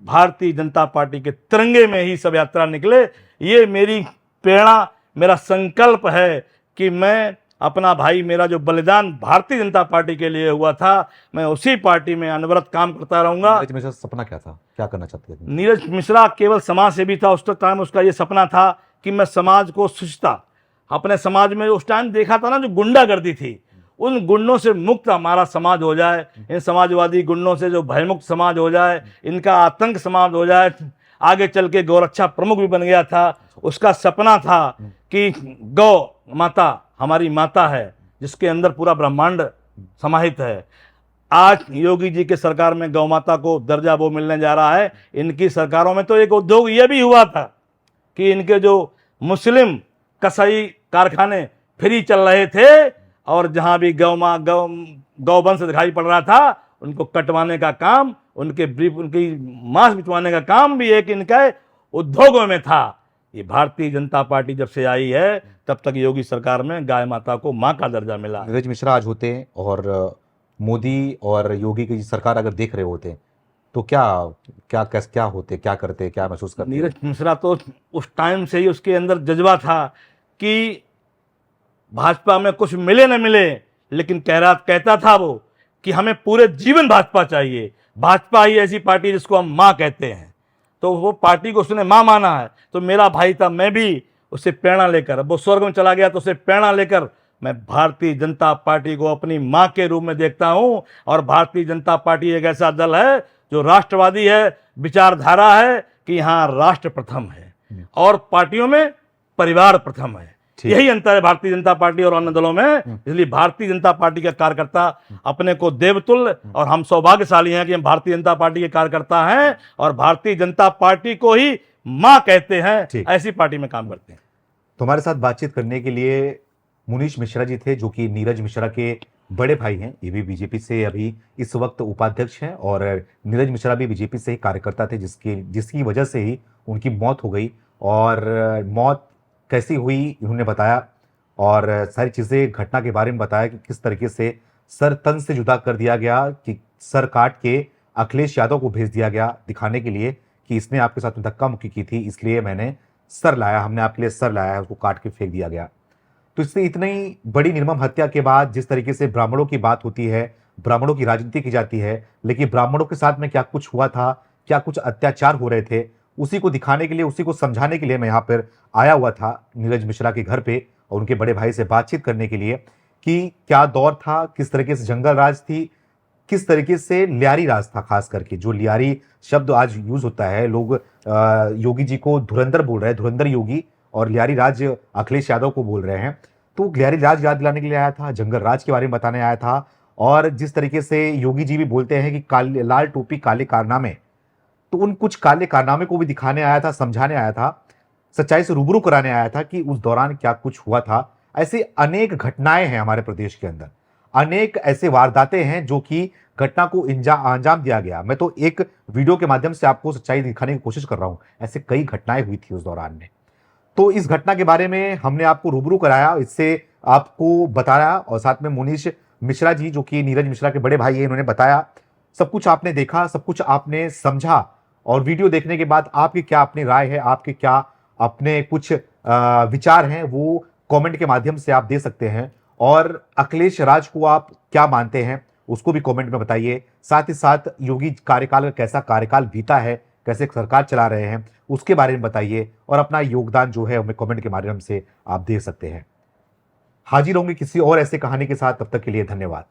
भारतीय जनता पार्टी के तिरंगे में ही सब यात्रा निकले। ये मेरी प्रेरणा, मेरा संकल्प है कि मैं अपना भाई, मेरा जो बलिदान भारतीय जनता पार्टी के लिए हुआ था, मैं उसी पार्टी में अनवरत काम करता रहूंगा।
नीरज मिश्रा सपना क्या था, क्या करना चाहते थे?
नीरज मिश्रा केवल समाज सेवी था। उस टाइम उसका ये सपना था कि मैं समाज को शुचिता, अपने समाज में उस टाइम देखा था ना जो गुंडागर्दी थी, उन गुंडों से मुक्त हमारा समाज हो जाए, इन समाजवादी गुंडों से जो भयमुक्त समाज हो जाए, इनका आतंक समाज हो जाए। आगे चल के गौरक्षा प्रमुख भी बन गया था। उसका सपना था कि गौ माता हमारी माता है, जिसके अंदर पूरा ब्रह्मांड समाहित है। आज योगी जी के सरकार में गौ माता को दर्जा वो मिलने जा रहा है। इनकी सरकारों में तो एक उद्योग ये भी हुआ था कि इनके जो मुस्लिम कसाई कारखाने फ्री चल रहे थे, और जहां भी गौवंश दिखाई पड़ रहा था, उनको कटवाने का काम, उनकी मांस बिचवाने का काम भी एक इनके उद्योगों में था। ये भारतीय जनता पार्टी जब से आई है, तब तक योगी सरकार में गाय माता को मां का दर्जा मिला।
नीरज मिश्रा आज होते और मोदी और योगी की सरकार अगर देख रहे होते तो क्या होते, क्या करते, क्या महसूस करते?
नीरज मिश्रा तो उस टाइम से ही उसके अंदर जज्बा था कि भाजपा में कुछ मिले न मिले, लेकिन कहता था वो कि हमें पूरे जीवन भाजपा चाहिए, भाजपा ही ऐसी पार्टी है जिसको हम माँ कहते हैं, तो वो पार्टी को उसने माँ माना है। तो मेरा भाई था, मैं भी उससे प्रेरणा लेकर, अब वो स्वर्ग में चला गया तो उससे प्रेरणा लेकर मैं भारतीय जनता पार्टी को अपनी माँ के रूप में देखता हूँ। और भारतीय जनता पार्टी एक ऐसा दल है जो राष्ट्रवादी है, विचारधारा है कि यहाँ राष्ट्र प्रथम है और पार्टियों में परिवार प्रथम है। यही अंतर है भारतीय जनता पार्टी और अन्य दलों में। इसलिए भारतीय जनता पार्टी का कार्यकर्ता अपने को देवतुल्य, और हम सौभाग्यशाली हैं कि हम भारतीय जनता पार्टी के कार्यकर्ता हैं और भारतीय जनता पार्टी को ही मां कहते हैं, ऐसी पार्टी में काम करते हैं।
तुम्हारे साथ बातचीत करने के लिए मुनीश मिश्रा जी थे, जो कि नीरज मिश्रा के बड़े भाई हैं। ये भी बीजेपी से अभी इस वक्त उपाध्यक्ष हैं, और नीरज मिश्रा भी बीजेपी से ही कार्यकर्ता थे, जिसकी वजह से ही उनकी मौत हो गई। और मौत कैसी हुई उन्होंने बताया, और सारी चीज़ें घटना के बारे में बताया कि किस तरीके से सर तन से जुदा कर दिया गया, कि सर काट के अखिलेश यादव को भेज दिया गया दिखाने के लिए कि इसने आपके साथ धक्का मुक्की की थी, इसलिए मैंने सर लाया, हमने आपके लिए सर लाया है, उसको काट के फेंक दिया गया। तो इससे इतनी बड़ी निर्मम हत्या के बाद जिस तरीके से ब्राह्मणों की बात होती है, ब्राह्मणों की राजनीति की जाती है, लेकिन ब्राह्मणों के साथ में क्या कुछ हुआ था, क्या कुछ अत्याचार हो रहे थे, उसी को दिखाने के लिए, उसी को समझाने के लिए मैं यहाँ पर आया हुआ था नीरज मिश्रा के घर पे, और उनके बड़े भाई से बातचीत करने के लिए कि क्या दौर था, किस तरीके से जंगल राज थी, किस तरीके से लियारी राज था। खास करके जो लियारी शब्द आज यूज होता है, लोग योगी जी को धुरंधर बोल रहे हैं, धुरंधर योगी, और लियारी राज अखिलेश यादव को बोल रहे हैं। तो लियारी राज याद दिलाने के लिए आया था, जंगल राज के बारे में बताने आया था। और जिस तरीके से योगी जी भी बोलते हैं कि काले लाल टोपी काले कारनामे, तो उन कुछ काले कारनामे को भी दिखाने आया था, समझाने आया था, सच्चाई से रूबरू कराने आया था कि उस दौरान क्या कुछ हुआ था। ऐसे अनेक घटनाएं हैं हमारे प्रदेश के अंदर, अनेक ऐसे वारदातें हैं जो कि घटना को अंजाम दिया गया। मैं तो एक वीडियो के माध्यम से आपको सच्चाई दिखाने की कोशिश कर रहा हूं, ऐसे कई घटनाएं हुई थी उस दौरान में। तो इस घटना के बारे में हमने आपको रूबरू कराया, इससे आपको बताया, और साथ में मुनीश मिश्रा जी जो कि नीरज मिश्रा के बड़े भाई हैं, इन्होंने बताया। सब कुछ आपने देखा, सब कुछ आपने समझा, और वीडियो देखने के बाद आपकी क्या अपनी राय है, आपके क्या अपने कुछ विचार हैं, वो कमेंट के माध्यम से आप दे सकते हैं। और अखिलेश राज को आप क्या मानते हैं उसको भी कमेंट में बताइए। साथ ही साथ योगी कार्यकाल का कैसा कार्यकाल बीता है, कैसे सरकार चला रहे हैं, उसके बारे में बताइए, और अपना योगदान जो है हमें कमेंट के माध्यम से आप दे सकते हैं। हाजिर होंगे किसी और ऐसे कहानी के साथ, तब तक के लिए धन्यवाद।